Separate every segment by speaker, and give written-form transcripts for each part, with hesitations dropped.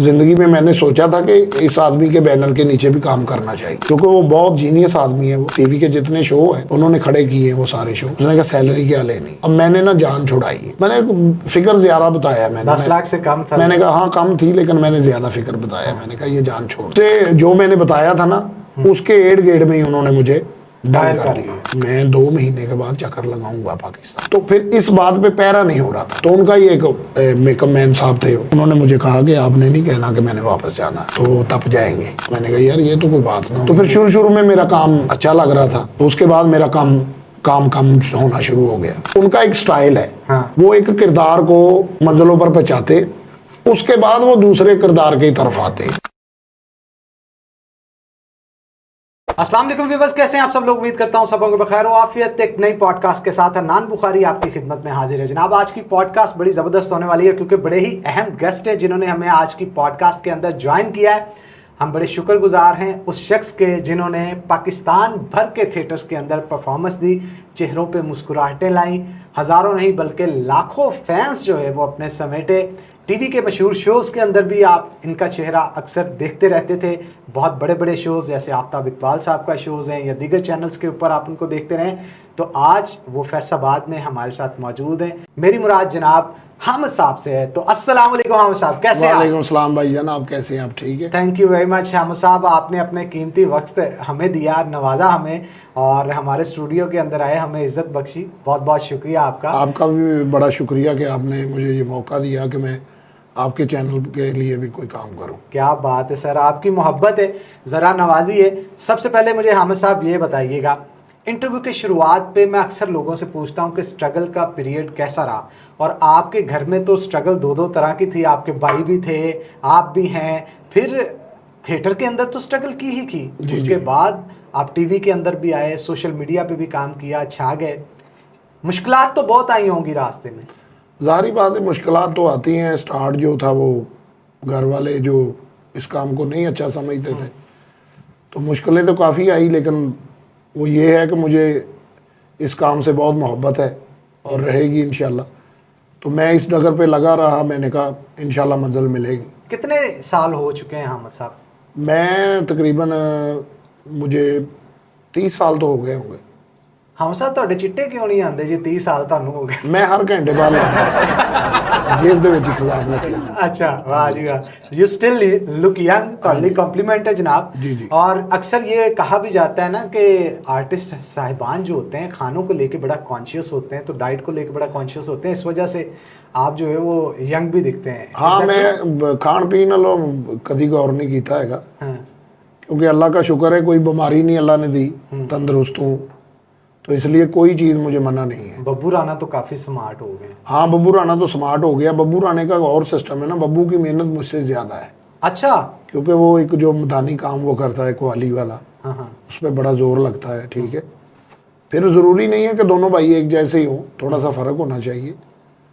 Speaker 1: जिंदगी में मैंने सोचा था कि इस आदमी के बैनर के नीचे भी काम करना चाहिए, क्योंकि वो बहुत जीनियस आदमी है। वो टीवी के जितने शो हैं उन्होंने खड़े किए हैं वो सारे शो। उसने कहा सैलरी क्या लेनी। अब मैंने ना जान छुड़ाई है। मैंने फिक्र ज्यादा बताया, मैंने
Speaker 2: 10 लाख से कम था।
Speaker 1: मैंने कहा हाँ कम थी, लेकिन मैंने ज्यादा फिक्र बताया। मैंने कहा ये जान छोड़ से जो मैंने बताया था ना, उसके एड़ गेड़ में ही उन्होंने मुझे डन कर दिया। मैं 2 महीने के बाद चक्कर लगाऊंगा पाकिस्तान। तो फिर इस बात पे पैरा नहीं हो रहा था। तो उनका ये एक मेकअप मैन साहब थे, उन्होंने मुझे कहा कि आपने नहीं कहना कि मैंने वापस जाना, तो तब जाएंगे। मैंने कहा यार ये तो कोई बात ना। तो फिर शुरू में मेरा काम अच्छा लग रहा था, तो उसके बाद मेरा काम कम होना शुरू हो गया। उनका एक स्टाइल है, वो एक किरदार को मंजिलों पर पहुंचाते, उसके बाद वो दूसरे किरदार की तरफ आते।
Speaker 2: अस्सलाम वालेकुम व्यूअर्स, कैसे हैं आप सब लोग। उम्मीद करता हूं सब लोग बखैर हो आफियत। एक नई पॉडकास्ट के साथ अदनान बुखारी आपकी खिदमत में हाजिर है। जनाब आज की पॉडकास्ट बड़ी ज़बरदस्त होने वाली है, क्योंकि बड़े ही अहम गेस्ट हैं जिन्होंने हमें आज की पॉडकास्ट के अंदर ज्वाइन किया है। हम बड़े शुक्रगुजार हैं उस शख्स के जिन्होंने पाकिस्तान भर के थिएटर्स के अंदर परफॉर्मेंस दी, चेहरों पे मुस्कुराहटें लाई, हज़ारों नहीं बल्कि लाखों फैंस जो है वो अपने समेटे। टीवी के मशहूर शोज़ के अंदर भी आप इनका चेहरा अक्सर देखते रहते थे। बहुत बड़े बड़े शोज़ जैसे आफ्ताब इकबाल साहब का शोज़ हैं या दीगर चैनल्स के ऊपर आप उनको देखते रहें। तो आज वो फैसलाबाद में हमारे साथ मौजूद हैं। मेरी मुराद जनाब हामिद साहब से है। तो अस्सलाम वालेकुम हामिद साहब, कैसे हैं?
Speaker 1: वालेकुम सलाम भाईजान, आप कैसे हैं? आप ठीक है?
Speaker 2: Thank you very much Hamid साहब, आपने अपने कीमती वक्त हमें दिया, नवाजा हमें और हमारे स्टूडियो के अंदर आए, हमें इज़्ज़त बख्शी। बहुत बहुत शुक्रिया आपका।
Speaker 1: आपका भी बड़ा शुक्रिया कि आपने मुझे ये मौका दिया कि मैं आपके चैनल के लिए भी कोई काम करूं।
Speaker 2: क्या बात है सर, आपकी मोहब्बत है, ज़रा नवाजी है। सबसे पहले मुझे हामिद साहब ये बताइएगा, इंटरव्यू की शुरुआत पे मैं अक्सर लोगों से पूछता हूँ कि स्ट्रगल का पीरियड कैसा रहा, और आपके घर में तो स्ट्रगल दो तरह की थी। आपके भाई भी थे, आप भी हैं, फिर थिएटर के अंदर तो स्ट्रगल की ही की, उसके बाद आप टीवी के अंदर भी आए, सोशल मीडिया पे भी काम किया, छा गए। मुश्किलात तो बहुत आई होंगी रास्ते में।
Speaker 1: ज़ाहिर बात है मुश्किलात तो आती हैं। स्टार्ट जो था वो घर वाले जो इस काम को नहीं अच्छा समझते थे, तो मुश्किलें तो काफ़ी आई, लेकिन वो ये है कि मुझे इस काम से बहुत मोहब्बत है और रहेगी इंशाल्लाह। तो मैं इस डगर पे लगा रहा, मैंने कहा इंशाल्लाह मंजिल मिलेगी।
Speaker 2: कितने साल हो चुके हैं हामिद साहब?
Speaker 1: मैं तकरीबन मुझे 30 साल तो हो गए होंगे।
Speaker 2: हम साहब ਤੁਹਾਡੇ चिट्टे क्यों नहीं आते जी? 30 साल ਤੁਹਾਨੂੰ हो गए।
Speaker 1: मैं हर घंटे बाद जेब ਦੇ ਵਿੱਚ ਖਜ਼ਾਬ ਰੱਖਿਆ।
Speaker 2: अच्छा, वाह जी वाह, यू स्टिल लुक यंग। ਤੁਹਾਡੀ कॉम्प्लीमेंट है जनाब।
Speaker 1: जी जी।
Speaker 2: और अक्सर ये कहा भी जाता है ना कि आर्टिस्ट साहिबान जो होते हैं खानों को लेके बड़ा कॉन्शियस होते हैं, तो डाइट को लेके बड़ा कॉन्शियस होते हैं, इस वजह से आप जो है वो यंग भी दिखते हैं।
Speaker 1: हाँ, मैं खान पीन वालों कभी गौर नहीं किया हैगा, क्योंकि अल्लाह का शुक्र है कोई बीमारी नहीं अल्लाह ने दी, तंदुरुस्त हूँ, तो इसलिए कोई चीज़ मुझे मना नहीं है।
Speaker 2: बब्बू राणा तो काफ़ी स्मार्ट हो गए।
Speaker 1: हाँ, बब्बू राणा तो स्मार्ट हो गया। बब्बू राणे का और सिस्टम है ना, बब्बू की मेहनत मुझसे ज़्यादा है।
Speaker 2: अच्छा।
Speaker 1: क्योंकि वो एक जो मैदानी काम वो करता है कोहली वाला, उस पर बड़ा जोर लगता है। ठीक है, फिर ज़रूरी नहीं है कि दोनों भाई एक जैसे ही हों, थोड़ा सा फ़र्क होना चाहिए।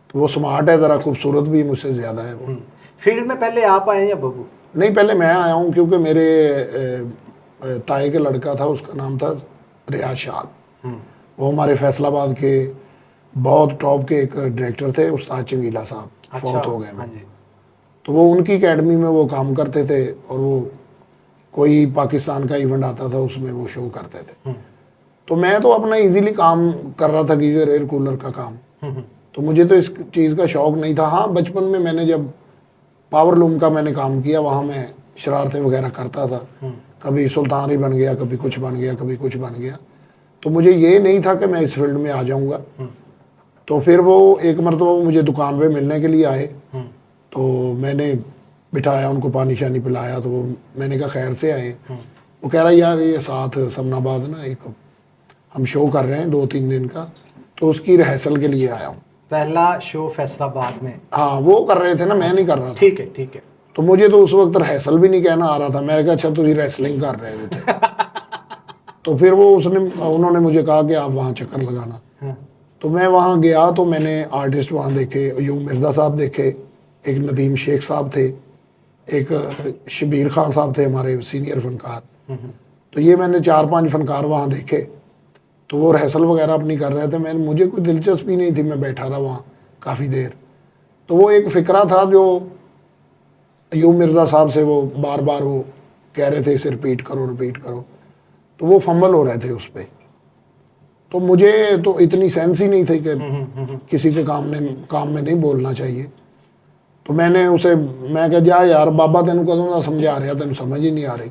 Speaker 1: तो वो स्मार्ट है, ज़रा खूबसूरत भी मुझसे ज़्यादा है वो।
Speaker 2: फील्ड में पहले आप आए या बब्बू?
Speaker 1: नहीं, पहले मैं आया हूँ, क्योंकि मेरे ताए के लड़का था, उसका नाम था रियाज शाह। वो हमारे फैसलाबाद के बहुत टॉप के एक डायरेक्टर थे, उस्ताद चंगीला साहब।
Speaker 2: अच्छा,
Speaker 1: फौत हो गए वो। तो वो उनकी एकेडमी में वो काम करते थे, और वो कोई पाकिस्तान का इवेंट आता था उसमें वो शो करते थे। तो मैं तो अपना इजीली काम कर रहा था, गीज़र एयर कूलर का काम। तो मुझे तो इस चीज़ का शौक़ नहीं था। हाँ, बचपन में मैंने जब पावर लूम का मैंने काम किया, वहाँ मैं शरारतें वगैरह करता था। कभी सुल्तान ही बन गया, कभी कुछ बन गया, कभी कुछ बन गया। तो मुझे ये नहीं था कि मैं इस फील्ड में आ जाऊंगा। तो फिर वो एक मरतबा मुझे दुकान पे मिलने के लिए आए, तो मैंने बिठाया, उनको पानी शानी पिलाया। तो वो मैंने कहा खैर से आए? वो कह रहा यार ये साथ समनाबाद ना एक हम शो कर रहे हैं 2-3 दिन का, तो उसकी रिहर्सल के लिए आया हूँ।
Speaker 2: पहला शो फैसलाबाद में?
Speaker 1: हाँ, वो कर रहे थे ना, मैं नहीं कर रहा था।
Speaker 2: ठीक है ठीक है।
Speaker 1: तो मुझे तो उस वक्त रिहर्सल भी नहीं कहना आ रहा था। मैंने कहा अच्छा तुझे रेसलिंग कर रहे थे। तो फिर वो उन्होंने मुझे कहा कि आप वहाँ चक्कर लगाना। तो मैं वहाँ गया, तो मैंने आर्टिस्ट वहाँ देखे, यूं मिर्ज़ा साहब देखे, एक नदीम शेख साहब थे, एक शबीर खान साहब थे हमारे सीनियर फनकार। तो ये मैंने 4-5 फनकार वहाँ देखे। तो वो रिहर्सल वगैरह अपनी कर रहे थे, मुझे कोई दिलचस्पी नहीं थी, मैं बैठा रहा वहाँ काफ़ी देर। तो वो एक फ़िक्रा था जो अयूब मिर्ज़ा साहब से वो बार बार वो कह रहे थे इसे रिपीट करो, तो वो फंबल हो रहे थे उस पर। तो मुझे तो इतनी सेंस ही नहीं थी कि किसी के काम में नहीं बोलना चाहिए। तो मैंने उसे मैं कहा जा यार बाबा तेन कदों का समझा रहा, तेन समझ ही नहीं आ रही।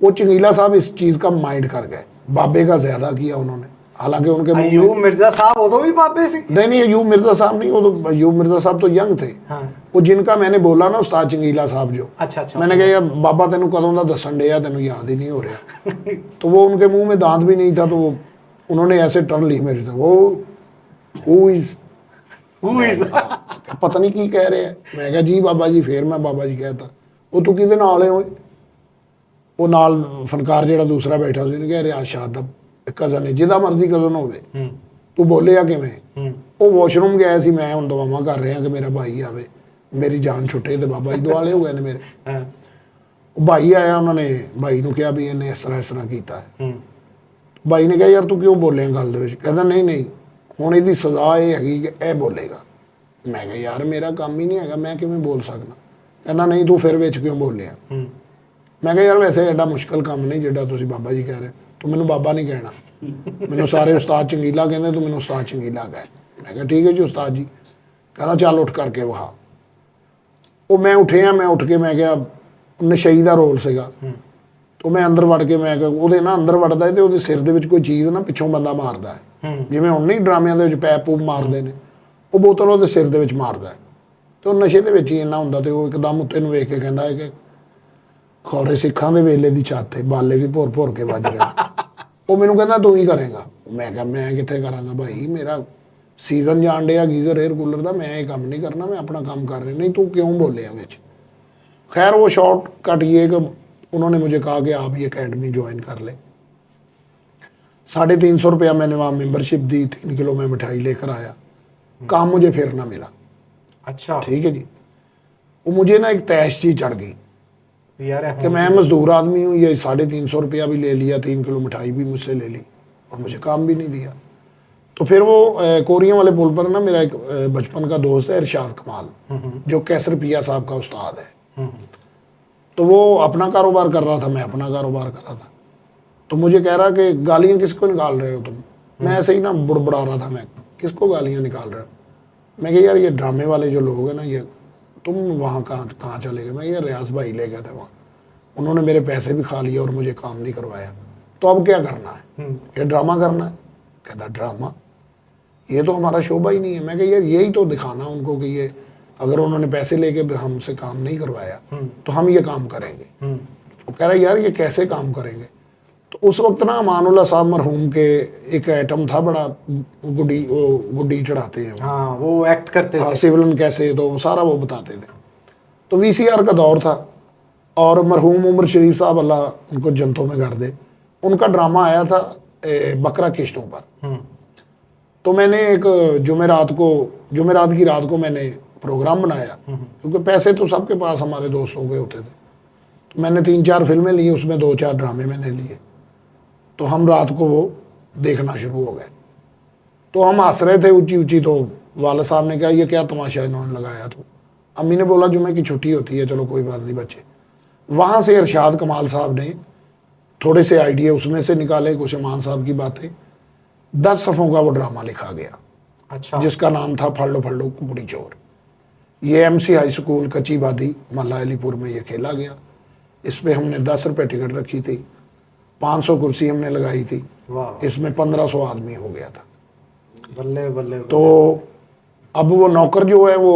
Speaker 1: वो चंगीला साहब इस चीज़ का माइंड कर गए, बाबे का ज़्यादा किया उन्होंने, हालांकि उनके मुंह में
Speaker 2: अयूब मिर्जा साहब उदों भी बाबे सी?
Speaker 1: नहीं अयूब मिर्ज़ा साहब नहीं, वो तो अयूब मिर्ज़ा साहब तो यंग थे।
Speaker 2: हाँ।
Speaker 1: वो जिनका मैंने बोला ना उस्ताद चंगीला साहब जो,
Speaker 2: अच्छा
Speaker 1: मैंने कहा यार बाबा तेन कदों का दसन डे तेन याद ही नहीं हो रहा। तो वो उनके मुंह में दांत भी नहीं था, तो वो उन्होंने ऐसे टर्न ली मेरी तरफ, वो पता नहीं की कह रहे हैं। मैं कहा जी बाबा जी, फिर मैं बाबा जी कहता वो तू किहदे नाल है? वो नाल फनकार जिहड़ा दूसरा बैठा सी, कह रियाज शाह दा कज़न है, जिदा मर्जी कज़न होवे, तू बोलिया किवें? वो वॉशरूम गया सी, मैं हुण दुआवां कर रहा कि मेरा भाई आवे, मेरी जान छुटे, तो बाबा जी दुआले हो गए ने मेरे। वो भाई आया, उन्होंने भाई नूं कहा भी इन्हें इस तरह कीता है। भाई ने कहा यार तू क्यों बोलिया गल दे विच? कहता नहीं हुण इहदी सज़ा ये हैगी कि यह बोलेगा। मैं कहा यार मेरा काम ही नहीं है, मैं किवें बोल सकना? कहना नहीं तू फिर विच क्यों बोलिया? मैं कहा यार वैसे एडा मुश्किल काम नहीं जिहड़ा तुसीं बाबा जी कह रहे, तू मैनूं बाबा नहीं कहना, मैनूं सारे उस्ताद चंगीला कहंदे, तू मैनूं उस्ताद चंगीला कह। मैं कहा ठीक है जी उस्ताद जी। कहना चल उठ करके वहा। वो मैं उठिया, मैं उठ के मैं क्या नशई का रोल सीगा, तो मैं अंदर वड़ के मैं ਉਹਦੇ ना अंदर वड़दा है तो ਉਹਦੇ सिर ਦੇ ਵਿੱਚ कोई चीज़ ना पिछों बंदा मारदा है, जिवें हुण नहीं ड्रामिਆਂ ਦੇ ਵਿੱਚ पैप पूप मारਦੇ ਨੇ, ਉਹ बोतल ਉਹਦੇ सिर ਦੇ ਵਿੱਚ मारदा है। तो नशे ਦੇ ਵਿੱਚ ਹੀ ਇੰਨਾ ਹੁੰਦਾ, ਤੇ ਉਹ ਇੱਕਦਮ ਉੱਤੇ ਨੂੰ ਵੇਖ ਕੇ ਕਹਿੰਦਾ ਹੈ ਕਿ ਖੌਰੇ ਸਿੱਖਾਂ ਦੇ ਵੇਲੇ ਦੀ ਛੱਤ ਹੈ, ਬਾਲੇ ਵੀ ਭੁਰ ਭੁਰ ਕੇ ਵੱਜ ਰਹੇ। ਉਹ ਮੈਨੂੰ ਕਹਿੰਦਾ ਤੂੰ ਹੀ ਕਰੇਗਾ। ਮੈਂ ਕਿਹਾ ਮੈਂ ਕਿੱਥੇ ਕਰਾਂਗਾ ਭਾਈ, ਮੇਰਾ सीजन जान डे गीजर एयर कूलर का, मैं ये काम नहीं करना, मैं अपना काम कर रहा। नहीं तू क्यों बोलिया विच? खैर वो शॉर्ट कट ये कि उन्होंने मुझे कहा कि आप ये अकेडमी ज्वाइन कर ले। 350 रुपया मैंने वहाँ मेंबरशिप दी, 3 किलो में मिठाई लेकर आया, काम मुझे फिर ना मिला।
Speaker 2: अच्छा
Speaker 1: ठीक है जी। वो मुझे ना एक तैश सी चढ़ गई
Speaker 2: यार
Speaker 1: कि मैं मजदूर आदमी हूँ, ये 350 रुपया भी ले लिया, 3 किलो मिठाई भी मुझसे ले ली और मुझे काम भी नहीं दिया। तो फिर वो कोरिया वाले पुल पर ना मेरा एक बचपन का दोस्त है इरशाद कमाल, जो कैसर पिया साहब का उस्ताद है। तो वो अपना कारोबार कर रहा था, मैं अपना कारोबार कर रहा था। तो मुझे कह रहा कि गालियाँ किसको निकाल रहे हो तुम? मैं ऐसे ही ना बुड़बुड़ा रहा था, मैं किसको गालियाँ निकाल रहे हो? मैं कहा यार ये ड्रामे वाले जो लोग हैं ना, ये तुम वहाँ कहाँ चले गए? मैं ये रियाज भाई ले गए थे वहाँ, उन्होंने मेरे पैसे भी खा लिए और मुझे काम नहीं करवाया, तो अब क्या करना है? ये ड्रामा करना है? कहता ड्रामा, ये तो हमारा शोभा ही नहीं है। मैं कहा यार यही तो दिखाना उनको कि ये अगर उन्होंने पैसे लेके हमसे काम नहीं करवाया तो हम ये काम करेंगे। वो कह रहा है यार ये कैसे काम करेंगे? तो उस वक्त ना अमानुल्लाह साहब मरहूम के एक आइटम था बड़ा, गुड्डी चढ़ाते हैं,
Speaker 2: हाँ वो एक्ट करते थे,
Speaker 1: सिविलन कैसे, तो सारा वो बताते थे। तो VCR का दौर था और मरहूम उमर शरीफ साहब अल्लाह उनको जन्नतों में कर दे, उनका ड्रामा आया था बकरा किश्तों पर। तो मैंने एक जुमेरात की रात को मैंने प्रोग्राम बनाया, क्योंकि पैसे तो सबके पास हमारे दोस्तों के होते थे। तो मैंने 3-4 फिल्में ली, उसमें 2-4 ड्रामे मैंने लिए। तो हम रात को वो देखना शुरू हो गए। तो हम हंस रहे थे ऊंची ऊंची, तो वाला साहब ने कहा ये क्या तमाशा इन्होंने लगाया? तो अम्मी ने बोला जुमे की छुट्टी होती है, चलो कोई बात नहीं बच्चे। वहाँ से इरशाद कमाल साहब ने थोड़े से आइडिया उसमें से निकाले, कुछ ईमान साहब की बातें, 10 सफ़ों का वो ड्रामा लिखा गया।
Speaker 2: अच्छा।
Speaker 1: जिसका नाम था फल्लो फल्लो कुकड़ी चोर। ये MC हाई स्कूल कच्ची बादी मल्ला अलीपुर में ये खेला गया। इस पर हमने 10 रुपये टिकट रखी थी, 500 कुर्सी हमने लगाई थी, इसमें 1500 आदमी हो गया था।
Speaker 2: बल्ले बल्ले।
Speaker 1: तो अब वो नौकर जो है वो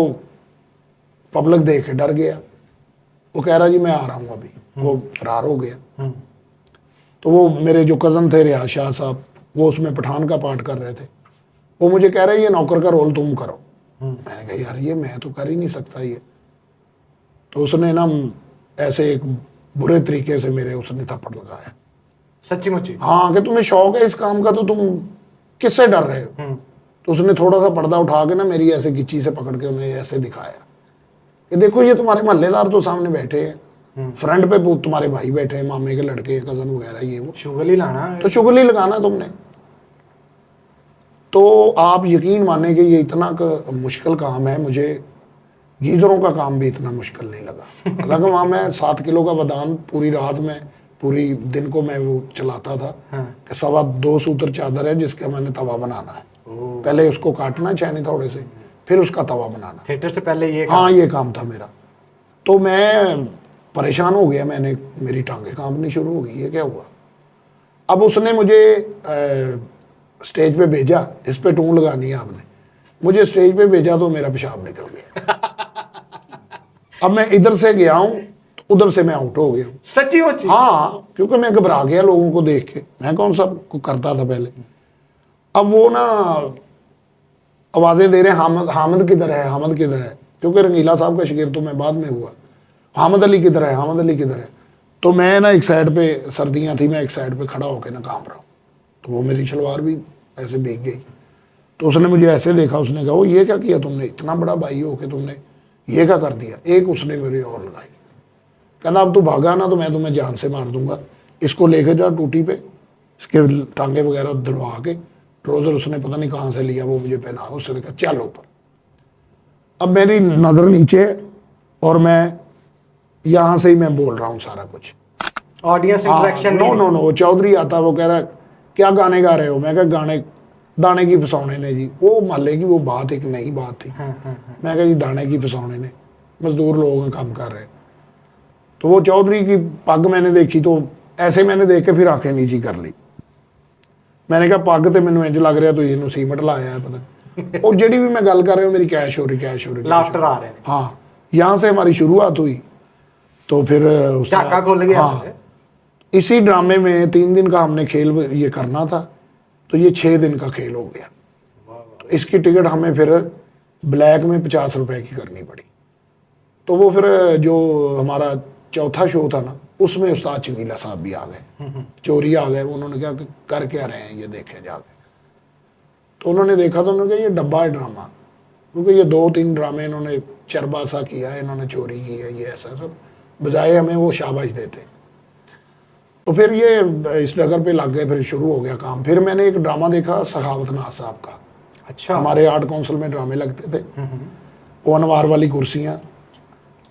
Speaker 1: पब्लिक देख के डर गया, वो कह रहा जी मैं आ रहा हूँ अभी, वो फरार हो गया। तो वो मेरे जो कज़न थे रियाज शाह साहब, वो उसमें पठान का पार्ट कर रहे थे, वो मुझे कह रहे ये नौकर का रोल तुम करो। मैंने कहा यार ये मैं तो कर ही नहीं सकता ये। तो उसने ना ऐसे एक बुरे तरीके से मेरे उसने थप्पड़ लगाया।
Speaker 2: सच्ची मुच्ची? हाँ,
Speaker 1: कि तुम्हें शौक है इस काम का तो तुम किससे डर रहे हो? तो उसने थोड़ा सा पर्दा उठा के ना मेरी ऐसे गिच्ची से पकड़ के उन्हें ऐसे दिखाया कि देखो ये तुम्हारे मोहल्लेदार तो सामने बैठे हैं, फ्रंट पे तुम्हारे भाई बैठे हैं, मामे के लड़के, कज़न वगैरह, ये वो
Speaker 2: शुगली लाना,
Speaker 1: तो शुगली लगाना तुमने। तो आप यकीन माने कि ये इतना मुश्किल काम है। मुझे गीजरों का काम भी इतना मुश्किल नहीं लगा। हालांकि वहाँ मैं 7 किलो का वदान पूरी रात में, पूरी दिन को मैं वो चलाता था।
Speaker 2: हाँ।
Speaker 1: कि 2.25 सूत्र चादर है जिसका मैंने तवा बनाना है। पहले उसको काटना है छेनी थोड़े से, फिर उसका तवा बनाना।
Speaker 2: थिएटर से पहले ये
Speaker 1: हाँ, ये काम था मेरा। तो मैं परेशान हो गया, मैंने, मेरी टांगें कांपनी शुरू हो गई, ये क्या हुआ। अब उसने मुझे स्टेज पे भेजा, इस पे टूं लगानी है आपने, मुझे स्टेज पे भेजा तो मेरा पेशाब निकल गया। अब मैं इधर से गया हूँ तो उधर से मैं आउट हो गया।
Speaker 2: सच्ची होची?
Speaker 1: हाँ, क्योंकि मैं घबरा गया लोगों को देख के। मैं कौन सा करता था पहले। अब वो ना आवाजें दे रहे हैं, हामिद किधर है, हामिद किधर है, क्योंकि रंगीला साहब का शिगिर तो मैं बाद में हुआ। हामिद अली किधर है, हामिद अली किधर है। तो मैं ना एक साइड पे, सर्दियाँ थी, मैं एक साइड पे खड़ा होकर ना काम रहा हूँ। तो वो मेरी शलवार भी ऐसे भीग गई। तो उसने मुझे ऐसे देखा, उसने कहा वो ये क्या किया तुमने, इतना बड़ा भाई हो के तुमने ये क्या कर दिया। एक उसने मेरी और लगाई, कहना अब तू भागा ना तो मैं तुम्हें जान से मार दूंगा, इसको लेके जा टूटी पे, इसके टांगे वगैरह दड़वा के। ट्रोजर उसने पता नहीं कहाँ से लिया, वो मुझे पहना, उसने कहा चल ऊपर। अब मेरी नज़र नीचे है और मैं यहाँ से ही मैं बोल रहा हूँ सारा कुछ।
Speaker 2: Audience interaction?
Speaker 1: No no no, वो चौधरी आता, वो कह रहा है क्या गाने गा रहे हो। मैं कहा गाने दाने की फसाने ने जी। वो मोहल्ले की वो बात एक नई बात थी। मैं कहा जी दाने की फसाने ने, मजदूर लोग काम कर रहे। तो वो चौधरी की पग मैंने देखी तो ऐसे मैंने देख के फिर आंखें नीची कर ली। मैंने कहा पग तो मैंने इंज लग रहा तो इनू सीमेंट लाया है पता नहीं। और जड़ी भी मैं गल कर रहा हूँ मेरी कैश हो रही, कैश हो रही,
Speaker 2: लाफ्टर आ रहे हैं।
Speaker 1: हाँ, यहाँ से हमारी शुरुआत हुई। तो फिर
Speaker 2: झाका खोल गया।
Speaker 1: हाँ, इसी ड्रामे में 3 दिन का हमने खेल ये करना था, तो ये 6 दिन का खेल हो गया। तो इसकी टिकट हमें फिर ब्लैक में 50 रुपए की करनी पड़ी। तो वो फिर जो हमारा चौथा शो था ना, उसमें उस्ताद चंगीला साहब भी आ गए, चोरी आ गए। उन्होंने क्या कर क्या रहे हैं ये देखे जाके। तो उन्होंने देखा तो उन्होंने कहा ये डब्बा है ड्रामा, क्योंकि ये 2-3 ड्रामे इन्होंने चरबा सा किया है, इन्होंने चोरी की है, ये ऐसा सब, बजाय हमें वो शाबाश देते। तो फिर ये इस डगर पे लग गए, फिर शुरू हो गया काम। फिर मैंने एक ड्रामा देखा सखावत नाज साहब का।
Speaker 2: अच्छा।
Speaker 1: हमारे आर्ट काउंसिल में ड्रामे लगते थे, वो अनवार वाली कुर्सियाँ,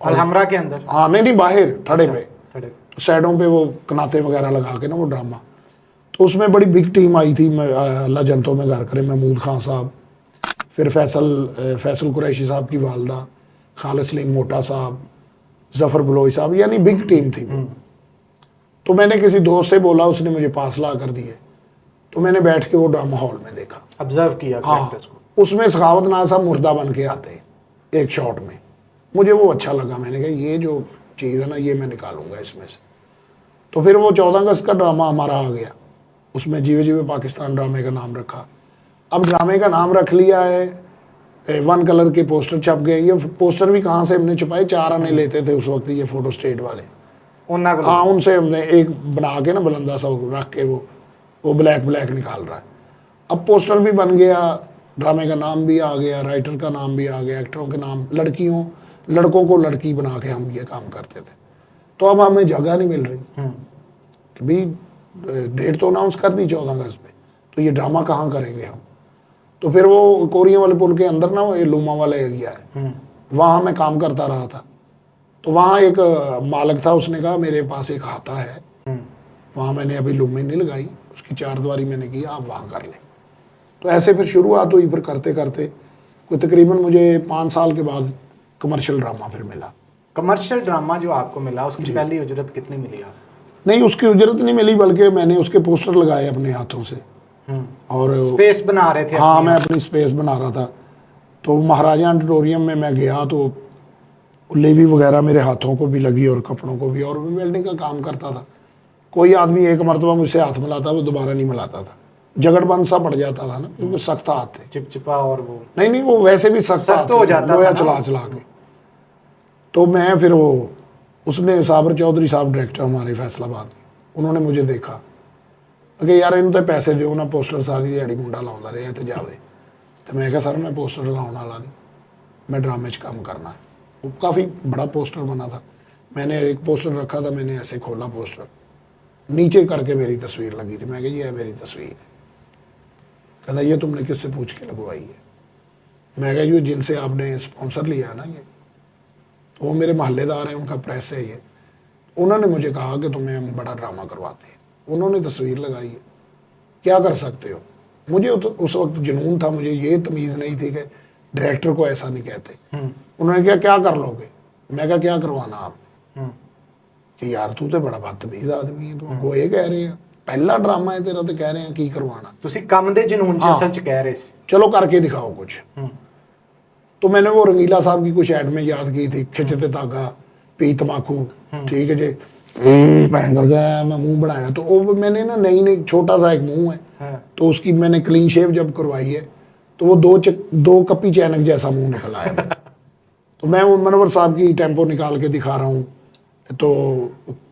Speaker 2: अलहमरा के अंदर?
Speaker 1: हाँ, नहीं बाहर थड़े पे,
Speaker 2: थड़े।
Speaker 1: तो साइडों पे वो कनाते वगैरह लगा के ना वो ड्रामा। तो उसमें बड़ी बिग टीम आई थी। अल्लाह जनतों में घर करे, महमूद खान साहब, फिर फैसल कुरैशी साहब की वालदा, खालिद सलीम मोटा साहब, जफ़र बलोई साहब, यानी बिग टीम थी वो। तो मैंने किसी दोस्त से बोला, उसने मुझे पास ला कर दिए। तो मैंने बैठ के वो ड्रामा हॉल में देखा,
Speaker 2: ऑब्जर्व किया।
Speaker 1: हाँ, उसमें सखावत नाज साहब मुर्दा बन के आते हैं एक शॉट में। मुझे वो अच्छा लगा, मैंने कहा ये जो चीज़ है ना ये मैं निकालूंगा इसमें से। तो फिर वो 14 अगस्त का ड्रामा हमारा आ गया, उसमें जीवे जीवे पाकिस्तान ड्रामे का नाम रखा। अब ड्रामे का नाम रख लिया है, 1 कलर के पोस्टर छप गए। ये पोस्टर भी कहाँ से हमने छुपाए, 4 आने लेते थे उस वक्त ये फोटो स्टेट वाले। हाँ, उनसे हमने एक बना के ना बुलंदा सा रख के वो ब्लैक निकाल रहा है। अब पोस्टर भी बन गया, ड्रामे का नाम भी आ गया, राइटर का नाम भी आ गया, एक्टरों के नाम, लड़कों को लड़की बना के हम ये काम करते थे। तो अब हमें जगह नहीं मिल रही कि भाई डेट तो अनाउंस कर दी 14 अगस्त पे, तो ये ड्रामा कहाँ करेंगे हम। तो फिर वो कोरिया वाले पुल के अंदर ना वो लूमा वाला एरिया है, वहाँ मैं काम करता रहा था। तो वहाँ एक मालिक था, उसने कहा मेरे पास एक हाथा है, वहाँ मैंने अभी लूमी नहीं लगाई, उसकी 4 दीवारी मैंने की, आप वहाँ कर लें। तो ऐसे फिर शुरुआत हुई। फिर करते करते कोई तकरीबन मुझे 5 साल के बाद कमर्शियल ड्रामा फिर मिला।
Speaker 2: कमर्शियल ड्रामा जो आपको मिला, उसकी पहली उजरत कितनी मिली आपको?
Speaker 1: नहीं, उसकी उजरत नहीं मिली, बल्कि मैंने उसके पोस्टर लगाए अपने हाथों से। और
Speaker 2: स्पेस बना रहे थे?
Speaker 1: हाँ, मैं अपनी स्पेस बना रहा था। तो महाराजा ऑडिटोरियम में मैं गया तो लेवी वगैरह मेरे हाथों को भी लगी और कपड़ों को भी, और मैं वेल्डिंग का काम करता था। कोई आदमी एक मरतबा मुझसे हाथ मिलाता, वो दोबारा नहीं मिलाता था, जगड़बंद सा पड़ जाता था ना, क्योंकि सख्त हाथ थे,
Speaker 2: चिपचिपा। और वो
Speaker 1: नहीं वो वैसे भी सख्त
Speaker 2: हो जाता
Speaker 1: लोया चला के। तो मैं फिर वो उसने साबर चौधरी साहब डायरेक्टर हमारे फैसलाबाद के, उन्होंने मुझे देखा कि यार इन तो पैसे दो ना, पोस्टर सारी दिहाड़ी मुंडा लाउंदा रहा तो जावे। तो मैं कहा सर मैं पोस्टर लाने वाला नहीं, मैं ड्रामे च काम करना है। वो काफ़ी बड़ा पोस्टर बना था, मैंने एक पोस्टर रखा था, मैंने ऐसे खोला पोस्टर, नीचे करके मेरी तस्वीर लगी थी। मैं कहा ये है मेरी तस्वीर है। कहता ये तुमने किससे पूछ के लगवाई है? मैं कहा ये जिनसे आपने स्पॉन्सर लिया है ना, ये तो वो मेरे मोहल्लेदार हैं, उनका प्रेस है ये, उन्होंने मुझे कहा कि तुम्हें हम बड़ा ड्रामा करवाते हैं। उन्होंने तस्वीर लगाई है, क्या कर सकते हो। मुझे उस वक्त जुनून था, मुझे ये तमीज़ नहीं थी कि डायरेक्टर को ऐसा नहीं कहते। उन्होंने कहा क्या कर लोगे, मैं कहा क्या करवाना आप, कि यार तू तो बड़ा बदतमीज़ आदमी है, तू वो ये कह रहे हैं पहला ड्रामा है तेरा, तो कह रहे हैं की करवाना,
Speaker 2: ਤੁਸੀਂ ਕੰਮ ਦੇ ਜਨੂਨ ਚ ਅਸਲ ਚ ਕਹਿ ਰਹੇ ਸੀ।
Speaker 1: चलो करके दिखाओ कुछ। तो मैंने वो रंगीला साहब की कुछ ऐड में याद की थी, खिंचते धागा पी तम्बाकू, ठीक है जी, मैं कर गया, मैं मुंह बनाया, तो वो मैंने ना नई छोटा सा एक मुंह है, तो उसकी मैंने क्लीन शेव जब करवाई है तो वो दो कपी चैनक जैसा मुंह निकल आया मेरा। तो मैं वो मनोवर साहब की टेम्पो निकाल के दिखा रहा हूँ, तो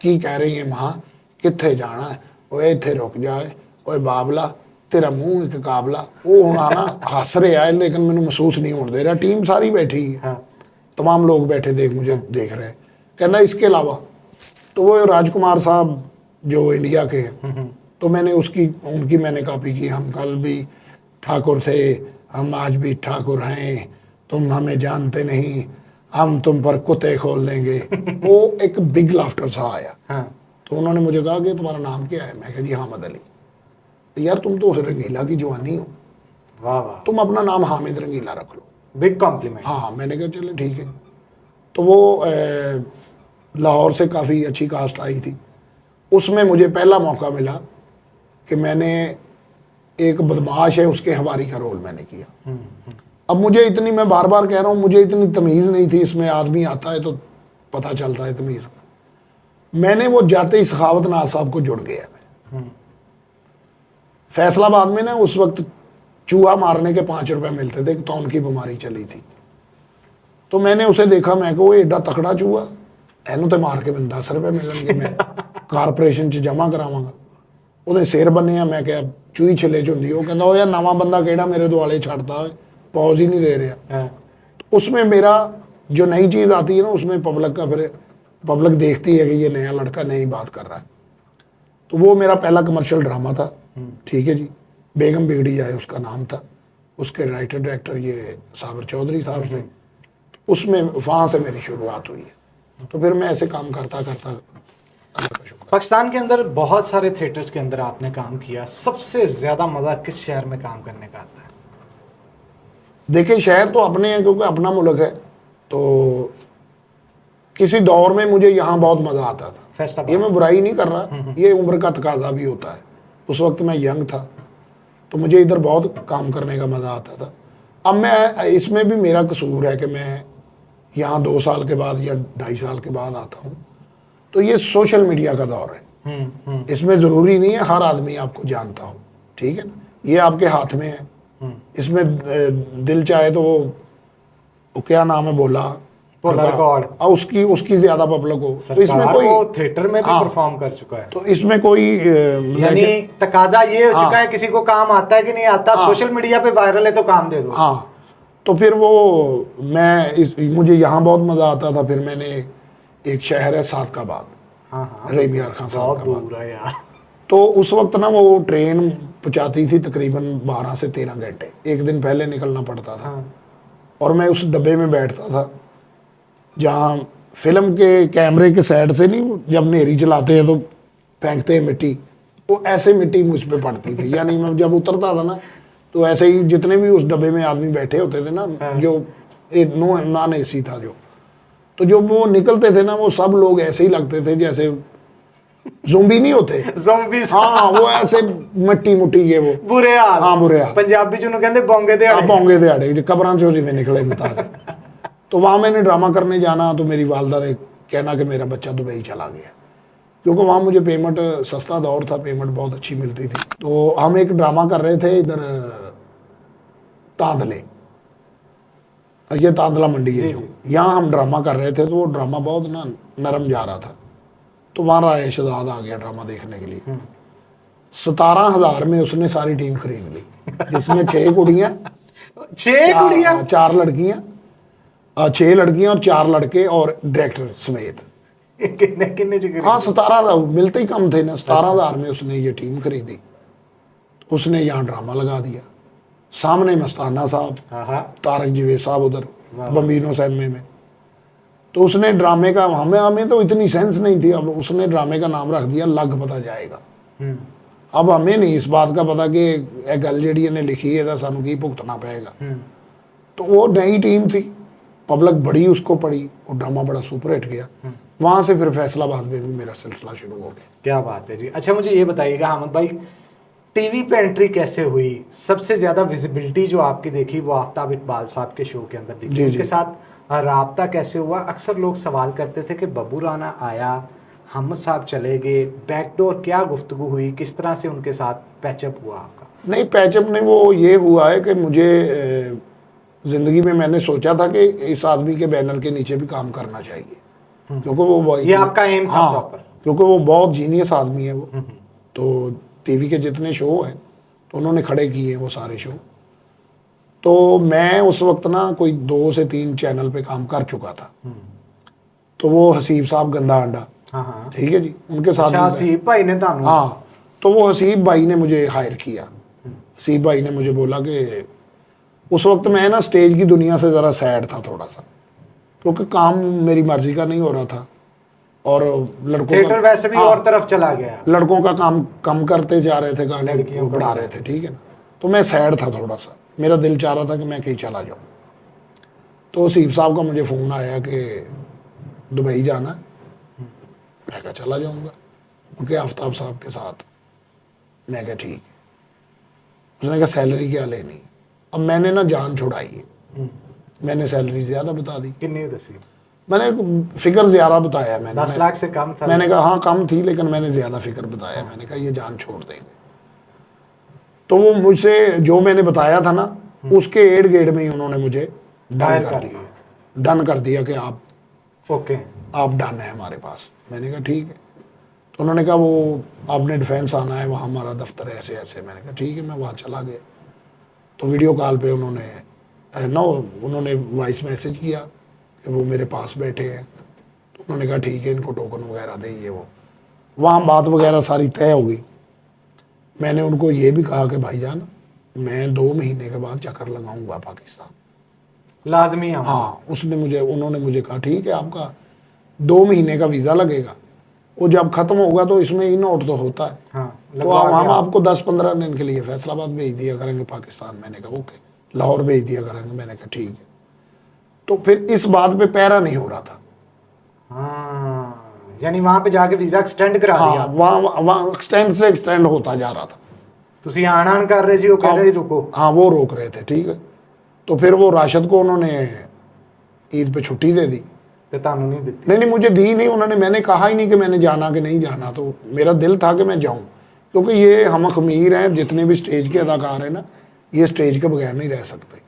Speaker 1: की कह रही है माँ कित्थे जाना है, वो इत्थे रुक जाए, ओए बाबला तेरा मुंह एक काबला। वो हूँ ना हस रहा है लेकिन मैंने महसूस नहीं होने दे रहा, टीम सारी बैठी है, तमाम लोग बैठे मुझे देख रहे हैं। कहना इसके अलावा, तो वो राजकुमार साहब जो इंडिया के हैं, तो मैंने उनकी मैंने कॉपी की, हम कल भी ठाकुर थे, हम आज भी ठाकुर हैं, तुम हमें जानते नहीं, हम तुम पर कुत्ते खोल देंगे। वो एक बिग लाफ्टर सा आया। तो उन्होंने मुझे कहा कि तुम्हारा नाम क्या है, मैं कहा जी हामिद अली। यार तुम तो रंगीला की जवानी हो,
Speaker 2: वाह वाह,
Speaker 1: तुम अपना नाम हामिद रंगीला रख लो।
Speaker 2: Big complement.
Speaker 1: हाँ, मैंने कहा चलो ठीक है। तो वो लाहौर से काफ़ी अच्छी कास्ट आई थी, उसमें मुझे पहला मौका मिला कि मैंने एक बदमाश है उसके हवारी का रोल मैंने किया। अब मुझे इतनी, मैं बार बार कह रहा हूँ, मुझे इतनी तमीज़ नहीं थी, इसमें आदमी आता है तो पता चलता है तमीज़ का। मैंने वो जाते ही सखावत नाज साहब को जुड़ गया मैं। फैसलाबाद में ना उस वक्त चूहा मारने के 5 रुपए मिलते थे, तो उनकी बीमारी चली थी। तो मैंने उसे देखा, मैं को एडा तकड़ा चूहा एनू तो मार के मैंने 10 रुपए मिलेंगे, मैं कारपोरेशन च जमा करावांगा। ਉਹਦੇ ਸਿਰ ਬੰਨਿਆ, मैं क्या चूही छिले च ਹੁੰਦੀ, ਉਹ ਕਹਿੰਦਾ ਉਹ ਯਾਰ ਨਵਾਂ ਬੰਦਾ ਕਿਹੜਾ ਮੇਰੇ ਦੁਆਲੇ ਛੱਡਦਾ, पॉज ही नहीं दे रहा। उसमें मेरा जो नई चीज़ आती है ना, उसमें पब्लिक का फिर पब्लिक देखती है कि ये नया लड़का नई बात कर रहा है। तो वो मेरा पहला कमर्शियल ड्रामा था, ठीक है जी, बेगम बिगड़ी जाए उसका नाम था। उसके राइटर डायरेक्टर ये साबर चौधरी साहब थे। उसमें वहाँ से मेरी शुरुआत हुई है। तो फिर मैं ऐसे काम करता करता, अल्लाह का शुक्र।
Speaker 2: पाकिस्तान के अंदर बहुत सारे थिएटर्स के अंदर आपने काम किया, सबसे ज़्यादा मज़ा किस शहर में काम करने का आता है?
Speaker 1: देखिए शहर तो अपने हैं क्योंकि अपना मुल्क है, तो किसी दौर में मुझे यहाँ बहुत मज़ा आता था। ये मैं बुराई नहीं कर रहा, ये उम्र का तकाजा भी होता है। उस वक्त मैं यंग था तो मुझे इधर बहुत काम करने का मज़ा आता था। अब मैं, इसमें भी मेरा कसूर है कि मैं यहाँ 2 साल के बाद या 2.5 साल के बाद आता हूँ। तो ये सोशल मीडिया का दौर है, इसमें ज़रूरी नहीं है हर आदमी आपको जानता हो, ठीक है ना, ये आपके हाथ में है। इसमें दिल चाहे तो वो क्या नाम है, बोला
Speaker 2: रिकॉर्ड,
Speaker 1: और उसकी ज्यादा पब्लिक हो, तो इसमें कोई
Speaker 2: थिएटर में भी परफॉर्म कर चुका है,
Speaker 1: तो इसमें कोई
Speaker 2: यानी तकाजा ये हो चुका है, किसी को काम आता है कि नहीं आता, सोशल मीडिया पे वायरल है तो काम दे दो।
Speaker 1: हाँ, तो फिर वो मुझे यहाँ बहुत मजा आता था। फिर मैंने एक शहर है सादकाबाद, रेमियार खान सादकाबाद, तो उस वक्त ना वो ट्रेन पहुँचाती थी तकरीबन 12 से 13 घंटे, एक दिन पहले निकलना पड़ता था। और मैं उस डब्बे में बैठता था जहाँ फिल्म के कैमरे के साइड से नहीं, जब नेरी चलाते हैं तो फेंकते हैं मिट्टी, वो ऐसे मिट्टी मुझ पे पड़ती थी। यानी मैं जब उतरता था ना, तो ऐसे ही जितने भी उस डब्बे में आदमी बैठे होते थे ना, जो नॉन AC था तो जो वो निकलते थे ना, वो सब लोग ऐसे ही लगते थे जैसे ज़ोंबी नहीं होते,
Speaker 2: ज़ोंबीज़।
Speaker 1: हाँ, वो ऐसे मिट्टी मुट्टी ये वो
Speaker 2: बुरे हाल,
Speaker 1: हाँ बुरे हाल,
Speaker 2: पंजाबी च उन्होंने कहते बोंगे दिहाड़े,
Speaker 1: बोंगे दिहाड़े कब्रां चों जिवें निकले मुताज। तो वहाँ मैंने ड्रामा करने जाना, तो मेरी वालदा ने कहना कि मेरा बच्चा दुबई चला गया, क्योंकि वहाँ मुझे पेमेंट, सस्ता दौर था, पेमेंट बहुत अच्छी मिलती थी। तो हम एक ड्रामा कर रहे थे इधर तांदले, ये तांदला मंडी है जो, यहाँ हम ड्रामा कर रहे थे। तो वो ड्रामा बहुत ना नरम जा रहा था, तो वहाँ राय शहजाद आ गया ड्रामा देखने के लिए। 17,000 में उसने सारी टीम खरीद ली, जिसमें 6 कुड़ियाँ, 4 लड़कियाँ, 6 लड़कियाँ और 4 लड़के और डायरेक्टर समेत। हाँ, 17,000 मिलते ही कम थे ना, 17,000 में उसने ये टीम खरीदी। उसने यहाँ ड्रामा लगा दिया, सामने मस्ताना साहब, तारक जवेद साहब उधर बम्बिनो सैमे में, तो उसने ड्रामे का, हमें तो इतनी सेंस नहीं थी, अब उसने ड्रामे का नाम रख दिया लग पता जाएगा।
Speaker 2: हम्म,
Speaker 1: अब हमें नहीं इस बात का पता कि ਇਹ ਗੱਲ ਜਿਹੜੀ ਇਹਨੇ लिखी है सानू की भुगतना पड़ेगा।
Speaker 2: हम्म,
Speaker 1: तो वो नई टीम थी, पब्लिक बड़ी उसको पड़ी, वो ड्रामा बड़ा सुपर हिट गया। वहाँ से फिर फैसलाबाद में भी मेरा सिलसिला शुरू हो गया।
Speaker 2: क्या बात है जी। अच्छा मुझे ये बताइएगा हामिद भाई, टीवी पे एंट्री कैसे हुई? सबसे ज्यादा विजिबिलिटी जो आपकी देखी वो आफ्ताब इकबाल साहब के शो के अंदर दिखी,
Speaker 1: जी,
Speaker 2: उनके
Speaker 1: जी।
Speaker 2: साथ राब्ता कैसे हुआ? अक्सर लोग सवाल करते थे कि बब्बू राना आया, हम साहब चले गए, बैकडोर क्या गुफ्तगू हुई, किस तरह से उनके साथ पैचअप हुआ आपका?
Speaker 1: नहीं, पैचअप नहीं, वो ये हुआ है कि मुझे ज़िंदगी में मैंने सोचा था कि इस आदमी के बैनर के नीचे भी काम करना चाहिए, क्योंकि वो बहुत,
Speaker 2: ये आपका एम था
Speaker 1: हाँ,
Speaker 2: प्रॉपर?
Speaker 1: क्योंकि वो बहुत जीनियस आदमी है वो। तो टीवी के जितने शो हैं तो उन्होंने खड़े किए हैं वो सारे शो। तो मैं उस वक्त ना कोई 2 से 3 चैनल पे काम कर चुका था। तो वो हसीब साहब गंदा अंडा,
Speaker 2: हाँ हाँ।
Speaker 1: ठीक है जी, उनके साथ
Speaker 2: अच्छा,
Speaker 1: भी मैं-
Speaker 2: हसीब भाई ने तानू?
Speaker 1: हाँ, तो वो हसीब भाई ने मुझे हायर किया। हसीब भाई ने मुझे बोला कि उस वक्त मैं ना स्टेज की दुनिया से ज़रा सैड था थोड़ा सा, क्योंकि काम मेरी मर्जी का नहीं हो रहा था और लड़कों
Speaker 2: थिएटर वैसे भी
Speaker 1: हाँ,
Speaker 2: और तरफ चला गया।
Speaker 1: लड़कों का काम कम करते जा रहे थे, गाने
Speaker 2: लड़कियों
Speaker 1: वो
Speaker 2: का
Speaker 1: बढ़ा रहे थे, ठीक है ना। तो मैं सैड था थोड़ा सा, मेरा दिल चाह रहा था कि मैं कहीं चला जाऊँ। तो हसीब साहब का मुझे फ़ोन आया कि दुबई जाना है। मैं कहा चला जाऊँगा, उनके आफ्ताब साहब के साथ। मैं कहा ठीक है। उसने कहा सैलरी क्या लेनी है? अब मैंने ना जान छुड़ाई है, मैंने सैलरी ज़्यादा बता दी,
Speaker 2: कितनी दसी?
Speaker 1: मैंने फिक्र ज़्यादा बताया। मैंने
Speaker 2: 10 लाख से कम था?
Speaker 1: मैंने कहा हाँ कम थी, लेकिन मैंने ज़्यादा फिक्र बताया। मैंने कहा ये जान छोड़ देंगे। तो वो मुझसे जो मैंने बताया था ना, उसके एड़ गेड़ में ही उन्होंने मुझे डन
Speaker 2: हायर
Speaker 1: कर
Speaker 2: कर
Speaker 1: दिया, डन कर दिया कि
Speaker 2: ओके।
Speaker 1: आप डन है हमारे पास। मैंने कहा ठीक है। तो उन्होंने कहा वो आपने डिफेंस आना है, वहाँ हमारा दफ्तर है ऐसे ऐसे। मैंने कहा ठीक है, मैं वहाँ चला गया। तो वीडियो कॉल पे उन्होंने वॉइस मैसेज किया कि वो मेरे पास बैठे हैं। तो उन्होंने कहा ठीक है, इनको टोकन वगैरह दें, ये वो। वहाँ बात वगैरह सारी तय हो गई। मैंने उनको ये भी कहा कि भाईजान मैं 2 महीने के बाद चक्कर लगाऊंगा पाकिस्तान।
Speaker 2: लाजमी हम।
Speaker 1: हाँ, उन्होंने मुझे कहा ठीक है, आपका 2 महीने का वीज़ा लगेगा, वो जब ख़त्म होगा तो इसमें ई नोट तो होता है।
Speaker 2: हाँ,
Speaker 1: तो
Speaker 2: लगवा
Speaker 1: हम
Speaker 2: दिया।
Speaker 1: आपको 10-15 दिन के लिए फैसलाबाद भेज दिया करेंगे पाकिस्तान। मैंने कहा ओके। लाहौर भेज दिया करेंगे। मैंने कहा ठीक है। तो फिर इस बात पे पैरा नहीं हो रहा था।
Speaker 2: हाँ, यानी वहां पे जाके वीजा एक्सटेंड करा दिया?
Speaker 1: हाँ, वहाँ एक्सटेंड से एक्सटेंड होता जा रहा था।
Speaker 2: ਤੁਸੀਂ ਆਣ ਕਰ ਰਹੇ ਸੀ, ਉਹ कह रहे ਸੀ रुको।
Speaker 1: हाँ, वो रोक रहे थे, ठीक है। तो फिर वो राशिद को उन्होंने ईद पे छुट्टी दे दी।
Speaker 2: ਤੇ ਤੁਹਾਨੂੰ नहीं ਦਿੱਤੀ?
Speaker 1: नहीं, मुझे दी नहीं उन्होंने, मैंने कहा ही नहीं कि मैंने जाना कि नहीं जाना। तो मेरा दिल था कि मैं जाऊं, क्योंकि ये हम खमीर हैं, जितने भी स्टेज के अदाकार हैं ना, ये स्टेज के बगैर नहीं रह सकते।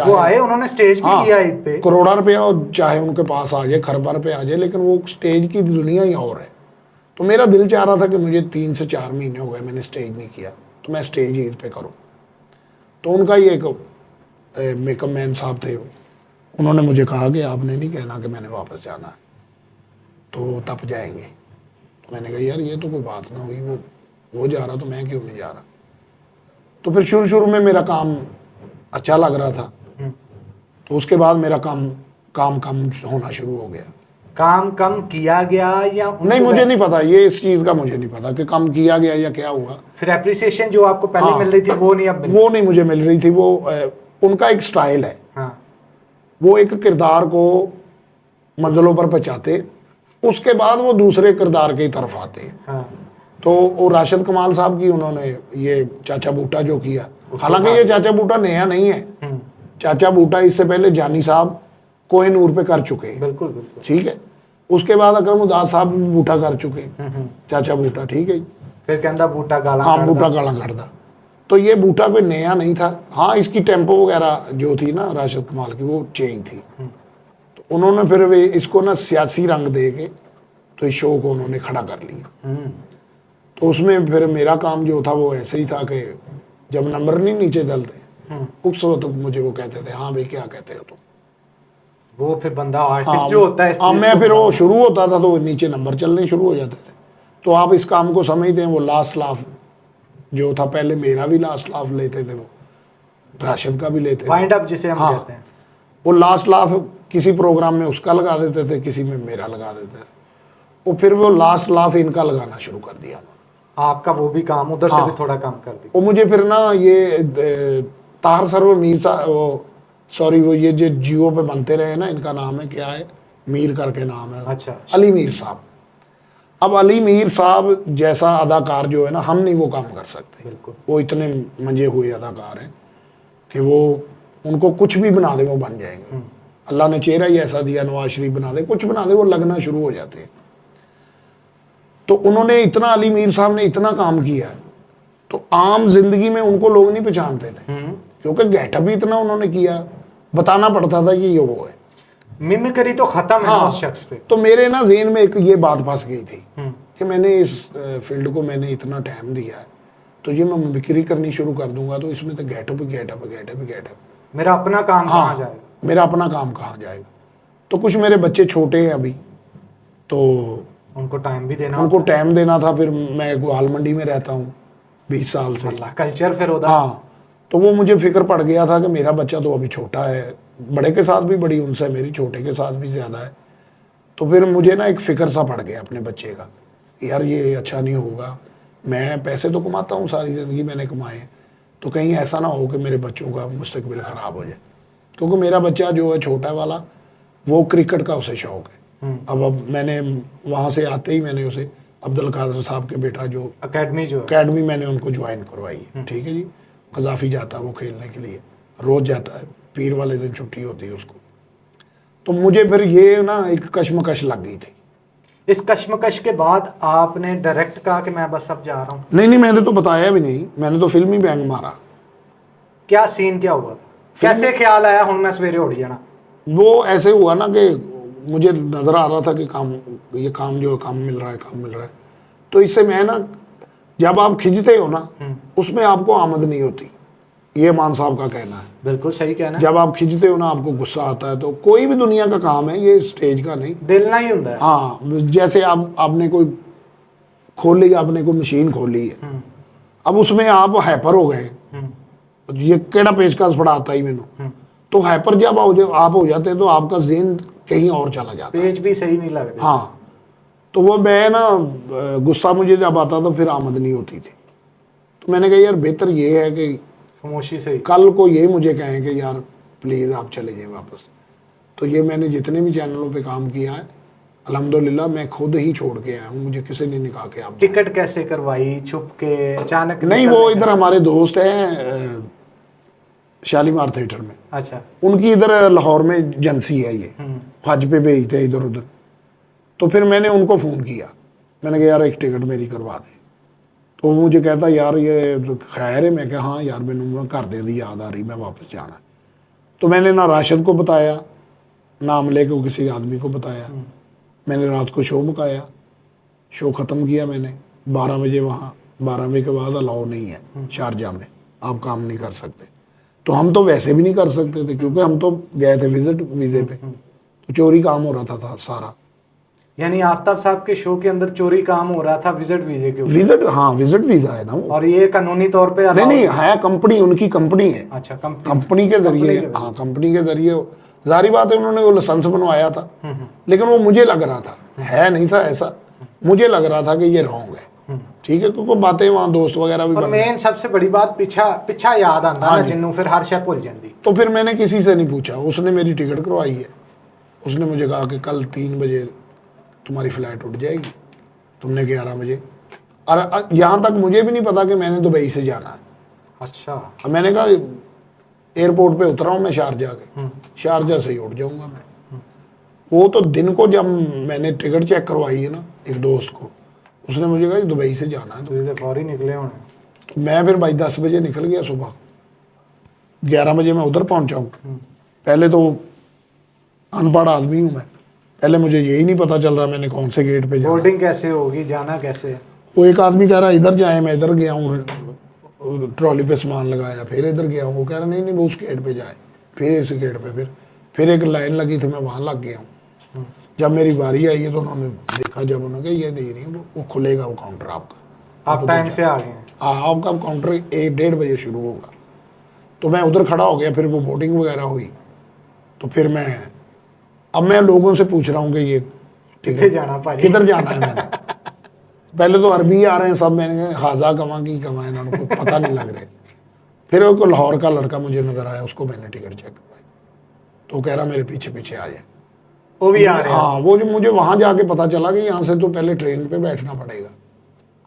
Speaker 2: वो आए, उन्होंने स्टेज भी किया ईद पे।
Speaker 1: करोड़ा रुपया चाहे उनके पास आ जाए, खरबा रुपया आ जाए, लेकिन वो स्टेज की दुनिया ही और है। तो मेरा दिल चाह रहा था कि मुझे 3 से 4 महीने हो गए मैंने स्टेज नहीं किया, तो मैं स्टेज ईद पे करूं। तो उनका ये एक मेकअप मैन साहब थे, उन्होंने मुझे कहा कि आपने नहीं कहना कि मैंने वापस जाना है, तो तब जाएंगे। तो मैंने कहा यार ये तो कोई बात ना हुई, वो जा रहा तो मैं क्यों नहीं जा रहा। तो फिर शुरू में मेरा काम अच्छा लग रहा था, तो उसके बाद मेरा काम कम होना शुरू हो गया।
Speaker 2: काम कम किया गया या
Speaker 1: नहीं, मुझे नहीं पता, ये इस चीज़ का मुझे नहीं पता कि कम किया गया या क्या हुआ।
Speaker 2: फिर एप्रिसिएशन जो आपको पहले
Speaker 1: हाँ,
Speaker 2: मिल रही थी वो नहीं अब मिल?
Speaker 1: वो नहीं मुझे मिल रही थी। वो उनका एक स्टाइल है,
Speaker 2: हाँ,
Speaker 1: वो एक किरदार को मंजिलों पर पहुँचाते, उसके बाद वो दूसरे किरदार की तरफ आते।
Speaker 2: हाँ।
Speaker 1: तो वो राशिद कमाल साहब की उन्होंने ये चाचा बूटा जो किया, हालांकि ये चाचा बूटा नया नहीं है। चाचा बूटा इससे पहले जानी साहब कोहिनूर पे कर चुके हैं,
Speaker 2: बिल्कुल बिल्कुल।
Speaker 1: ठीक है। उसके बाद अकरम उदास साहब भी बूटा कर चुके हैं, चाचा बूटा, ठीक है।
Speaker 2: फिर कहता बूटा गाला
Speaker 1: हाँ,
Speaker 2: कढ़दा।
Speaker 1: बूटा काला कढ़दा। तो ये बूटा कोई नया नहीं था। हाँ, इसकी टेम्पो वगैरह जो थी ना राशिद कमाल की, वो चेंज थी। तो उन्होंने फिर वे इसको ना सियासी रंग दे के तो इस शो को उन्होंने खड़ा कर लिया। तो उसमें फिर मेरा काम जो था वो ऐसे ही था कि जब नंबर नहीं नीचे डलते, उस वक्त मुझे वो कहते थे हाँ भाई क्या कहते हो तुम।
Speaker 2: वो फिर बंदा आर्टिस्ट
Speaker 1: हाँ,
Speaker 2: जो होता है इस
Speaker 1: हाँ,
Speaker 2: चीज़
Speaker 1: मैं
Speaker 2: को
Speaker 1: फिर वो
Speaker 2: बनाना।
Speaker 1: शुरू होता था तो नीचे नंबर चलने शुरू हो जाते थे। तो आप इस काम को समझते हैं, वो लास्ट लाफ जो था, पहले मेरा भी लास्ट लाफ लेते थे, वो राशिद का भी लेते थे।
Speaker 2: वाइंड अप जिसे हम
Speaker 1: हाँ,
Speaker 2: कहते हैं।
Speaker 1: वो लास्ट लाफ किसी प्रोग्राम में उसका लगा देते थे, किसी में मेरा लगा देते थे। और फिर वो लास्ट लाफ इनका लगाना शुरू कर दिया उन्होंने।
Speaker 2: आपका वो भी काम उधर से
Speaker 1: हाँ।
Speaker 2: भी थोड़ा काम कर दिया।
Speaker 1: और मुझे फिर ना ये ताहर सरवर मीर साहब, वो सॉरी, वो ये जो जियो पे बनते रहे ना, इनका नाम है क्या है, मीर करके नाम है।
Speaker 2: अच्छा।
Speaker 1: अली मीर साहब। अब अली मीर साहब जैसा अदाकार जो है ना, हम नहीं वो काम कर सकते।
Speaker 2: बिल्कुल।
Speaker 1: वो इतने मंजे हुए अदाकार हैं कि वो उनको कुछ भी बना दे वो बन जाएंगे। अल्लाह ने चेहरा ही ऐसा दिया, नवाज शरीफ बना दे, कुछ बना दे, वो लगना शुरू हो जाते हैं। तो उन्होंने इतना, अली मीर साहब ने इतना काम किया है, तो आम जिंदगी में उनको लोग नहीं पहचानते थे, क्योंकि गेटअप ही इतना उन्होंने किया, बताना पड़ता था कि ये वो है।
Speaker 2: मिमिक्री तो खत्म है ना उस शख्स पे।
Speaker 1: तो मेरे ना ज़हन में एक ये बात फंस गई थी कि मैंने इस फील्ड को मैंने इतना टाइम दिया है, तो ये मैं मिमिक्री करनी शुरू कर दूंगा तो इसमें तो गेटअप,
Speaker 2: मेरा अपना काम कहाँ जाएगा?
Speaker 1: मेरा अपना काम कहाँ जाएगा? तो कुछ मेरे बच्चे छोटे हैं अभी, तो
Speaker 2: उनको टाइम भी देना
Speaker 1: उनको टाइम देना था। फिर मैं ग्वाल मंडी में रहता हूँ 20 साल से।
Speaker 2: कल्चर फिर होता।
Speaker 1: हाँ, तो वो मुझे फिक्र पड़ गया था कि मेरा बच्चा तो अभी छोटा है, बड़े के साथ भी बड़ी उनसे मेरी, छोटे के साथ भी ज़्यादा है। तो फिर मुझे ना एक फ़िक्र सा पड़ गया अपने बच्चे का, यार ये अच्छा नहीं होगा। मैं पैसे तो कमाता हूँ, सारी ज़िंदगी मैंने कमाए, तो कहीं ऐसा ना हो कि मेरे बच्चों का मुस्तकबिल ख़राब हो जाए। क्योंकि मेरा बच्चा जो है छोटा वाला, वो क्रिकेट का उसे शौक़ है। अब मैंने वहाँ से आते ही मैंने उसे अब्दुल कादर साहब के बेटा जो अकेडमी मैंने उनको ज्वाइन करवाई है। ठीक है जी, कज़ाफ़ी जाता है वो खेलने के लिए, रोज़ जाता है, पीर वाले दिन छुट्टी होती है उसको। तो मुझे फिर ये ना एक कश्मकश लग गई थी।
Speaker 2: इस कश्मकश के बाद आपने डायरेक्ट कहा कि मैं बस अब जा रहा हूँ?
Speaker 1: नहीं, मैंने तो बताया भी नहीं, मैंने तो फिल्मी बैंग मारा।
Speaker 2: क्या सीन क्या हुआ था? कैसे ख्याल आया हुण मैं सवेरे उठ जाना?
Speaker 1: वो ऐसे हुआ ना कि मुझे नज़र आ रहा था कि ये काम जो काम मिल रहा है, तो इससे मैं ना, जब आप खिंचते हो ना, उसमें आपको आमद नहीं होती, ये मान साहब का कहना है।
Speaker 2: बिल्कुल सही कहना है।
Speaker 1: जब आप खिंचते हो ना, आपको गुस्सा आता है। तो कोई भी दुनिया का काम है, ये स्टेज का नहीं,
Speaker 2: दिल ना ही होता है।
Speaker 1: हाँ, जैसे आपने कोई खोली, आपने कोई मशीन खोली है, अब उसमें आप हैपर हो गए, ये केड़ा पेचकस पड़ाता ही मैंने, तो हैपर जब आप हो जाते हैं तो आपका ज़हन कहीं और चला जाता है,
Speaker 2: पेज भी सही नहीं लग रहा।
Speaker 1: हाँ, तो वो मैं ना, गुस्सा मुझे जब आता तो फिर आमद नहीं होती थी। तो मैंने कहा यार बेहतर ये है कि
Speaker 2: खामोशी से
Speaker 1: कल को ये मुझे कहें कि यार प्लीज़ आप चले जाएं वापस। तो ये मैंने जितने भी चैनलों पे काम किया है, अल्हम्दुलिल्लाह मैं खुद ही छोड़ के आया हूँ, मुझे किसी ने नहीं कहा कि आप।
Speaker 2: टिकट कैसे करवाई? छुप के, अचानक?
Speaker 1: नहीं, वो इधर हमारे दोस्त हैं शालीमार थिएटर में।
Speaker 2: अच्छा।
Speaker 1: उनकी इधर लाहौर में एजेंसी है, ये हज पे भेजते हैं इधर उधर। तो फिर मैंने उनको फ़ोन किया, मैंने कहा यार एक टिकट मेरी करवा दे। तो मुझे कहता यार ये खैर है। मैं कहा हाँ यार, मैंने घर दे दी याद आ रही, मैं वापस जाना। तो मैंने ना राशिद को बताया, ना अमले को, किसी आदमी को बताया। मैंने रात को शो मुकाया, शो ख़त्म किया मैंने 12 बजे। वहाँ 12 बजे के बाद अलाउ नहीं है शारजा में, आप काम नहीं कर सकते। तो हम तो वैसे भी नहीं कर सकते थे, क्योंकि हम तो गए थे विजिट वीज़े पे, तो चोरी काम हो रहा था सारा।
Speaker 2: यानी आफ्ताब साहब के शो के अंदर चोरी काम हो रहा था विजिट वीजे के ऊपर?
Speaker 1: विजिट, हाँ, विजिट वीज़ा है ना वो।
Speaker 2: और ये कानूनी तौर पे
Speaker 1: नहीं है, कंपनी, उनकी कंपनी है।
Speaker 2: अच्छा,
Speaker 1: कंपनी के जरिए, हाँ, कंपनी के जरिए। जारी बात है, उन्होंने वो लाइसेंस बनवाया था, लेकिन वो मुझे लग रहा था, है नहीं था ऐसा, मुझे लग रहा था कि ये रॉन्ग है। ठीक है, क्योंकि बातें वहाँ दोस्त वगैरह भी।
Speaker 2: और मेन सबसे बड़ी बात, पिछा याद आता ना जिन्नू, फिर हर शय भूल जाती।
Speaker 1: तो फिर मैंने किसी से नहीं पूछा, उसने मेरी टिकट करवाई है। उसने मुझे कहा कि कल 3 बजे तुम्हारी फ़्लाइट उठ जाएगी, तुमने 11 बजे। और यहाँ तक मुझे भी नहीं पता कि मैंने दुबई से जाना है।
Speaker 2: अच्छा।
Speaker 1: अब मैंने कहा एयरपोर्ट पे उतरा हूँ मैं शारजा के, शारजा से ही उठ जाऊँगा मैं। वो तो दिन को जब मैंने टिकट चेक करवाई है ना एक दोस्त को, उसने मुझे कहा दुबई से जाना है।
Speaker 2: तो फौरी निकले होने।
Speaker 1: तो मैं फिर भाई 10 बजे निकल गया सुबह, 11 बजे मैं उधर पहुँचा हूँ। पहले तो अनपढ़ आदमी हूँ मैं, पहले मुझे यही नहीं पता चल रहा मैंने कौन से गेट पे जाना।
Speaker 2: बोर्डिंग कैसे होगी, जाना कैसे?
Speaker 1: वो एक आदमी कह रहा इधर जाए, मैं इधर गया हूँ, ट्रॉली पे सामान लगाया, फिर इधर गया हूँ। वो कह रहा नहीं वो उस गेट पे जाए, फिर इस गेट पे, फिर एक लाइन लगी थी, मैं वहाँ लग गया हूँ। जब मेरी बारी आई है तो उन्होंने देखा, जब उन्होंने कहा ये नहीं वो खुलेगा वो काउंटर आपका,
Speaker 2: आप टाइम से आ गए?
Speaker 1: हाँ, आपका काउंटर 1-1:30 बजे शुरू होगा। तो मैं उधर खड़ा हो गया, फिर वो बोर्डिंग वगैरह हुई, तो फिर मैं अब मैं लोगों से पूछ रहा हूँ कि ये
Speaker 2: कितने जाना भाजी
Speaker 1: किधर जाना है मैंने। पहले तो अरबी आ रहे हैं सब, मैंने कहा हाजा कमा की कमा, इन्होंने को पता नहीं लग रहे। फिर एक लाहौर का लड़का मुझे नजर आया, उसको मैंने टिकट चेक करवाई, तो कह रहा मेरे पीछे पीछे आ जाए।
Speaker 2: वो भी आ रहे हैं।
Speaker 1: हाँ, वो जो मुझे वहां जाके पता चला कि यहाँ से तो पहले ट्रेन पे बैठना पड़ेगा।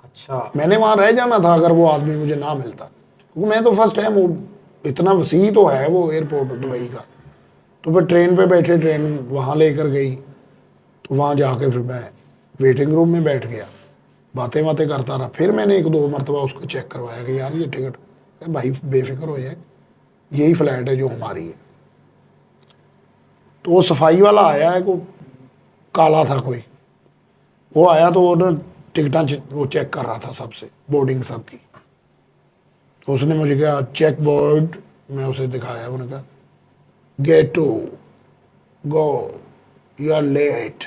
Speaker 2: अच्छा,
Speaker 1: मैंने वहां रह जाना था अगर वो आदमी मुझे ना मिलता, क्योंकि मैं तो फर्स्ट टाइम, वो इतना वसी तो है वो एयरपोर्ट दुबई का। तो फिर ट्रेन पे बैठे, ट्रेन वहाँ लेकर गई, तो वहाँ जाके फिर मैं वेटिंग रूम में बैठ गया, बातें बातें करता रहा। फिर मैंने एक दो मरतबा उसको चेक करवाया कि यार ये टिकट, भाई बेफिक्र हो जाए, यही फ्लैट है जो हमारी है। तो वो सफाई वाला आया है, को काला था कोई, वो आया तो वो ना टिकटा वो चेक कर रहा था सबसे, बोर्डिंग सबकी। तो उसने मुझे कहा चेक बोर्ड, मैं उसे दिखाया, उन्होंने कहा get to go you are late.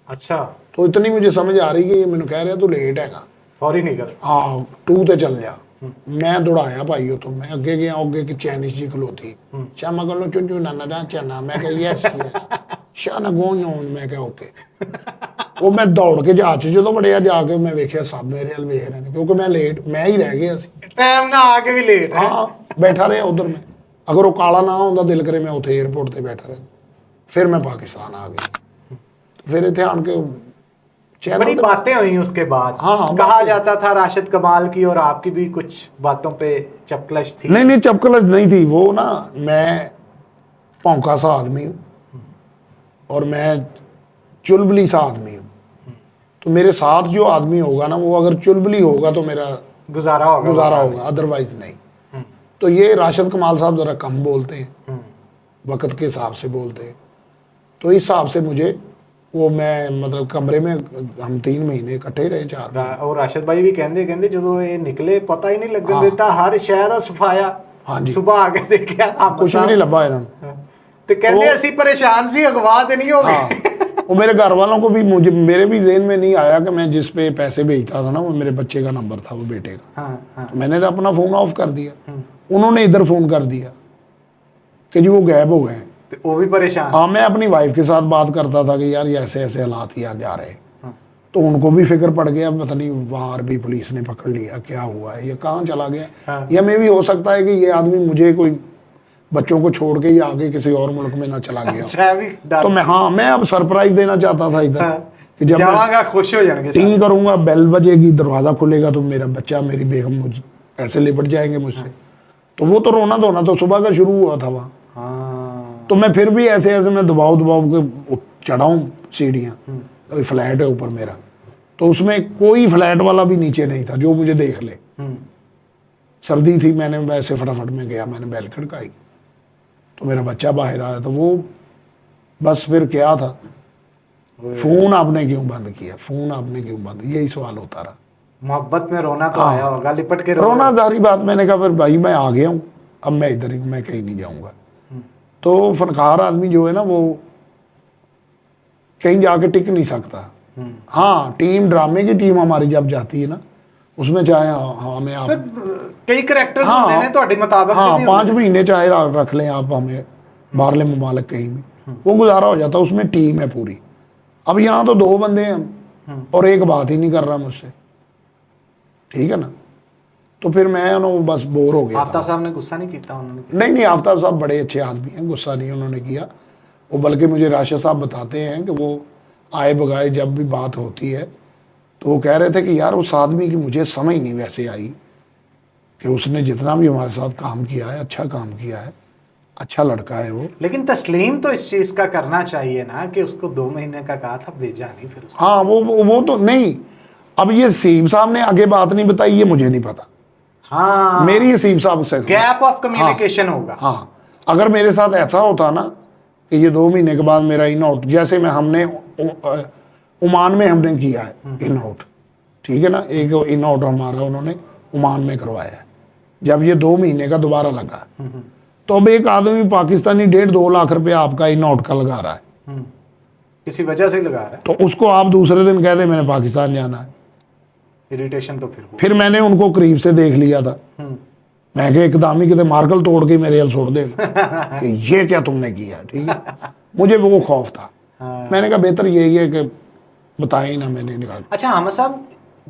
Speaker 2: अच्छा,
Speaker 1: तो इतनी मुझे समझ आ रही कि ये मैंने कह रहा तू लेट हैगा,
Speaker 2: फौरी निकल।
Speaker 1: हाँ टू ते चल जा। मैं दौड़ाया भाई, तो मैं अगे गया, अगे की चाइनीज जी खलोती, शामा कलो चुंचू नाना ना चना, मैं कहा यस यस शाना गोन नोन, मैं कहा ओके। वो मैं दौड़ के जहाज च जो बढ़िया, जाके मैं वेख्या सब मेरे हल वेख रहे हैं, क्योंकि मैं लेट, मैं ही रह गया सी।
Speaker 2: टाइम ना आके भी लेट है।
Speaker 1: हाँ, बैठा रहा उधर में, अगर वो काला ना होंदा दिल करे मैं उथे एयरपोर्ट ते बैठा रहा। फिर मैं पाकिस्तान आ गया, फिर इतने आन के
Speaker 2: बड़ी बातें हुई उसके बाद।
Speaker 1: हाँ,
Speaker 2: कहा जाता था राशिद कमाल की और आपकी भी कुछ बातों पे चपकलश थी।
Speaker 1: नहीं चपकलज नहीं थी वो ना, मैं भौंका सा आदमी हूँ और मैं चुलबुली सा आदमी हूँ। तो मेरे साथ जो आदमी होगा ना, वो अगर चुलबुली होगा तो मेरा
Speaker 2: गुजारा होगा,
Speaker 1: अदरवाइज नहीं। तो ये राशिद कमाल साहब ज़रा कम बोलते हैं, वक्त के हिसाब से बोलते हैं। तो इस हिसाब से मुझे वो, मैं मतलब कमरे में हम 3 महीने इकट्ठे रहे, 4 महीने।
Speaker 2: और राशिद भाई भी कहते जो ये निकले पता ही नहीं लगन
Speaker 1: हाँ।
Speaker 2: देता, हर शहर ਦਾ सफाया।
Speaker 1: हाँ जी,
Speaker 2: सुबह आके देखा
Speaker 1: कुछ भी नहीं लभा इन्होंने।
Speaker 2: तो कहते ਅਸੀਂ परेशान सी, अगवा तो नहीं हो गए।
Speaker 1: हाँ, वो मेरे घर वालों को भी, मुझे मेरे भी जेहन में नहीं आया कि मैं जिस पे पैसे भेजता था ना, वो मेरे बच्चे का नंबर था, वो बेटे का। तो मैंने तो अपना फ़ोन ऑफ कर दिया, उन्होंने इधर फ़ोन कर दिया कि जी वो गायब हो गए हैं।
Speaker 2: तो वो भी परेशान।
Speaker 1: हाँ, मैं अपनी वाइफ के साथ बात करता था कि यार ये ऐसे ऐसे हालात ही जा रहे। तो उनको भी फिक्र पड़ गया, पता नहीं वहाँ अरबी पुलिस ने पकड़ लिया, क्या हुआ है, ये कहाँ चला गया। या मैं भी हो सकता है कि ये आदमी मुझे कोई बच्चों को छोड़ के ही आगे किसी और मुल्क में ना चला गया। तो मैं अब सरप्राइज देना चाहता था इधर कि जब
Speaker 2: जावांगा खुश हो जाएंगे,
Speaker 1: टी करूंगा, बेल बजेगी, दरवाज़ा खुलेगा तो मेरा बच्चा, मेरी बेगम मुझ ऐसे लिपट जाएंगे मुझसे। तो वो तो रोना धोना तो सुबह का शुरू हुआ था वहाँ। तो मैं फिर भी ऐसे ऐसे मैं दबाव के चढ़ाऊँ सीढ़ियाँ, फ्लैट है ऊपर मेरा, तो उसमें कोई फ्लैट वाला भी नीचे नहीं था जो मुझे देख ले। सर्दी थी, मैंने वैसे फटाफट में गया, मैंने बेल खड़काई तो मेरा बच्चा बाहर आया। तो वो बस फिर क्या था, फ़ोन आपने क्यों बंद किया, फ़ोन आपने क्यों बंद, यही सवाल होता रहा।
Speaker 2: मोहब्बत में रोना तो आया होगा, लिपट के
Speaker 1: रोना जारी बात। मैंने कहा फिर भाई मैं आ गया हूँ, अब मैं इधर ही हूँ, मैं कहीं नहीं जाऊँगा। तो फनकार आदमी जो है ना, वो कहीं जाके टिक नहीं सकता। हाँ, टीम, ड्रामे की टीम हमारी जब जाती है ना, उसमें चाहे हमें आप
Speaker 2: कई करैक्टर्स होते हैं ਤੁਹਾਡੇ मुताबिक।
Speaker 1: हाँ, 5 महीने चाहे रख लें आप हमें बाहरले ममालिक कहीं भी, वो गुजारा हो जाता, उसमें टीम है पूरी। अब यहाँ तो 2 बंदे हैं और एक बात ही नहीं कर रहा मुझसे, ठीक है ना। तो फिर मैं बस बोर हो गया।
Speaker 2: आफ्ताब साहब ने गुस्सा नहीं किया उन्होंने?
Speaker 1: नहीं, आफ्ताब साहब बड़े अच्छे आदमी हैं, गुस्सा नहीं उन्होंने किया। वो बल्कि मुझे राशिद साहब बताते हैं कि वो आए बगाए जब भी बात होती है तो वो कह रहे थे कि यार उस आदमी की मुझे समझ नहीं वैसे आई कि उसने जितना भी हमारे साथ काम किया है, अच्छा काम किया है, अच्छा लड़का है वो।
Speaker 2: लेकिन तस्लीम तो इस चीज़ का करना चाहिए ना कि उसको 2 महीने का कहा था, भेजा नहीं फिर उसने।
Speaker 1: हाँ, वो तो नहीं। अब ये सीम साहब ने आगे बात नहीं बताई, ये मुझे नहीं पता।
Speaker 2: हाँ,
Speaker 1: मेरी सीम साहब से
Speaker 2: गैप ऑफ कम्युनिकेशन होगा।
Speaker 1: हाँ, अगर मेरे साथ ऐसा होता ना कि ये 2 महीने के बाद मेरा इन आउट, जैसे में हमने ओमान में हमने किया है इन आउट, ठीक है ना, एक इन आउट हमारा उन्होंने ओमान में करवाया है। जब ये 2 महीने का दोबारा लगा, तो अब एक आदमी पाकिस्तानी 1.5-2 लाख रुपया आपका इन आउट का लगा रहा है,
Speaker 2: किसी वजह से लगा रहा है,
Speaker 1: तो उसको आप दूसरे दिन कह दे मैंने पाकिस्तान जाना है,
Speaker 2: इरिटेशन तो
Speaker 1: फिर मैंने उनको करीब से देख लिया था। मैं क्या एकदम ही कितने मार्कल तोड़ के मेरे हल छोड़ दे कि ये क्या तुमने किया, ठीक है। मुझे वो खौफ था। मैंने कहा बेहतर यही है कि बताएं ना, मैंने कहा।
Speaker 2: अच्छा हामिद साहब,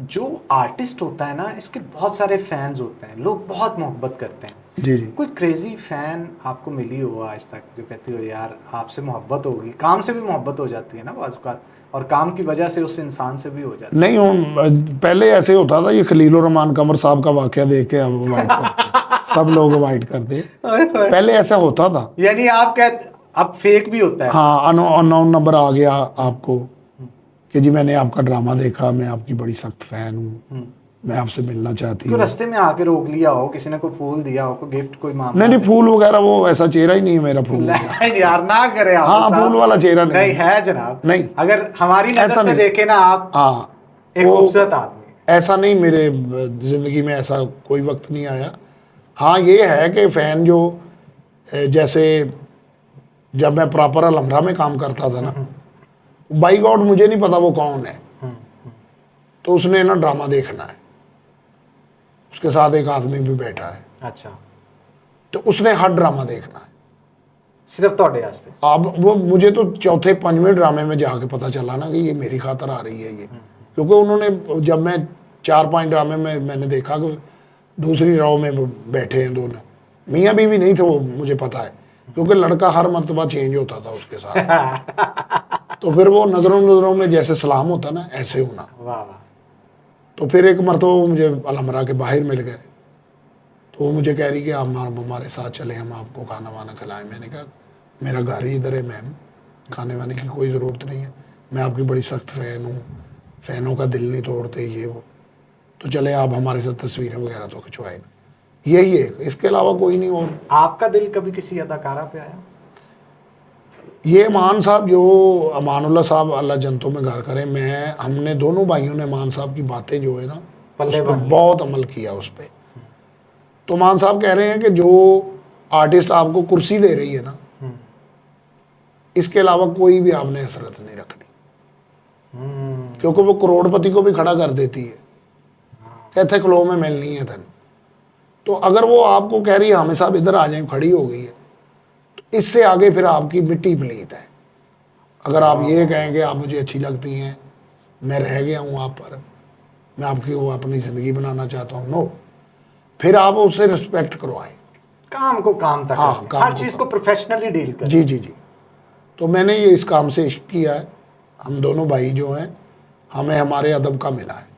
Speaker 2: जो आर्टिस्ट होता है ना, इसके बहुत सारे फैंस होते हैं, लोग बहुत मोहब्बत करते हैं।
Speaker 1: जी जी।
Speaker 2: कोई क्रेजी फैन आपको मिली हो आज तक जो कहती हो यार आपसे मोहब्बत होगी? काम से भी मोहब्बत हो जाती है ना बाज़ औक़ात, और काम की वजह से उस इंसान से भी हो जाती
Speaker 1: नहीं पहले ऐसे होता था, ये खलीलुर रहमान कमर साहब का वाकया देख के अब अवॉइड करते सब लोग अवॉइड करते।
Speaker 2: है।
Speaker 1: पहले ऐसा होता था।
Speaker 2: यानी आप कहते अब फेक भी होता है?
Speaker 1: हाँ, अननोन नंबर आ गया आपको कि जी मैंने आपका ड्रामा देखा, मैं आपकी बड़ी सख्त फैन हूँ, मैं आपसे मिलना चाहती
Speaker 2: कोई
Speaker 1: हूँ।
Speaker 2: रास्ते में आके रोक लिया हो, किसी ने कोई फूल दिया हो, कोई गिफ्ट, कोई मामला?
Speaker 1: नहीं फूल वगैरह, वो ऐसा चेहरा ही नहीं है मेरा फूल वाला।
Speaker 2: नहीं यार ना करे आप।
Speaker 1: हाँ, फूल वाला चेहरा नहीं
Speaker 2: नहीं है जनाब।
Speaker 1: नहीं,
Speaker 2: अगर हमारी नजर
Speaker 1: ऐसा
Speaker 2: से
Speaker 1: नहीं।
Speaker 2: देखे ना आप,
Speaker 1: हाँ,
Speaker 2: एक
Speaker 1: वो
Speaker 2: खूबसूरत आदमी।
Speaker 1: ऐसा नहीं, मेरे ज़िंदगी में ऐसा कोई वक्त नहीं आया। हाँ ये है कि फ़ैन जो जैसे जब मैं प्रॉपर अलमरा में काम करता था ना, बाई गॉड मुझे नहीं पता वो कौन है, तो उसने ना ड्रामा देखना है, उसके साथ एक आदमी भी बैठा है,
Speaker 2: अच्छा,
Speaker 1: तो उसने हर ड्रामा देखना है
Speaker 2: सिर्फ तोड़े वास्ते।
Speaker 1: अब वो मुझे तो चौथे पंजवें ड्रामे में जाके पता चला ना कि ये मेरी खातर आ रही है ये, क्योंकि उन्होंने जब मैं 4-5 ड्रामे में मैंने देखा कि दूसरी राव में वो बैठे हैं दोनों, मियाँ बीवी नहीं थे वो, मुझे पता है, क्योंकि लड़का हर मर्तबा चेंज होता था उसके साथ। तो फिर वो नज़रों में जैसे सलाम होता ना, ऐसे होना।
Speaker 2: वाह वाह।
Speaker 1: तो फिर एक मरतबा वो मुझे अलमरा के बाहर मिल गए, तो वो मुझे कह रही कि आप हमारे साथ चले, हम आपको खाना वाना खिलाएं। मैंने कहा मेरा घर ही इधर है मैम, खाने वाने की कोई ज़रूरत नहीं है, मैं आपकी बड़ी सख्त फ़ैन हूँ, फ़ैनों का दिल नहीं तोड़ते ये वो, तो चले आप हमारे साथ तस्वीरें वगैरह तो खिंचवाए ना, यही है, इसके अलावा कोई नहीं। और
Speaker 2: आपका दिल कभी किसी अदाकारा पे आया?
Speaker 1: ये अमान साहब जो अमानुल्लाह साहब अल्लाह जन्नतों में घर करें, मैं हमने दोनों भाइयों ने अमान साहब की बातें जो है ना उस पर बहुत अमल किया उस पर। तो अमान साहब कह रहे हैं कि जो आर्टिस्ट आपको कुर्सी दे रही है ना, इसके अलावा कोई भी आपने हसरत नहीं रखनी, क्योंकि वो करोड़पति को भी खड़ा कर देती है, कहते खलो में मिलनी है धन। तो अगर वो आपको कह रही है हामिद साहब इधर आ जाए, खड़ी हो गई है, तो इससे आगे फिर आपकी मिट्टी पलीत है। अगर आप ये कहेंगे आप मुझे अच्छी लगती हैं, मैं रह गया हूँ आप पर, मैं आपकी वो अपनी ज़िंदगी बनाना चाहता हूँ, नो, फिर आप उससे रिस्पेक्ट करवाएं,
Speaker 2: काम को काम तक
Speaker 1: हाँ,
Speaker 2: रखें,
Speaker 1: काम
Speaker 2: हर
Speaker 1: को
Speaker 2: चीज़
Speaker 1: काम।
Speaker 2: को प्रोफेशनली डील करें।
Speaker 1: जी जी जी। तो मैंने ये इस काम से इश्क किया है, हम दोनों भाई जो हैं, हमें हमारे अदब का मिला है।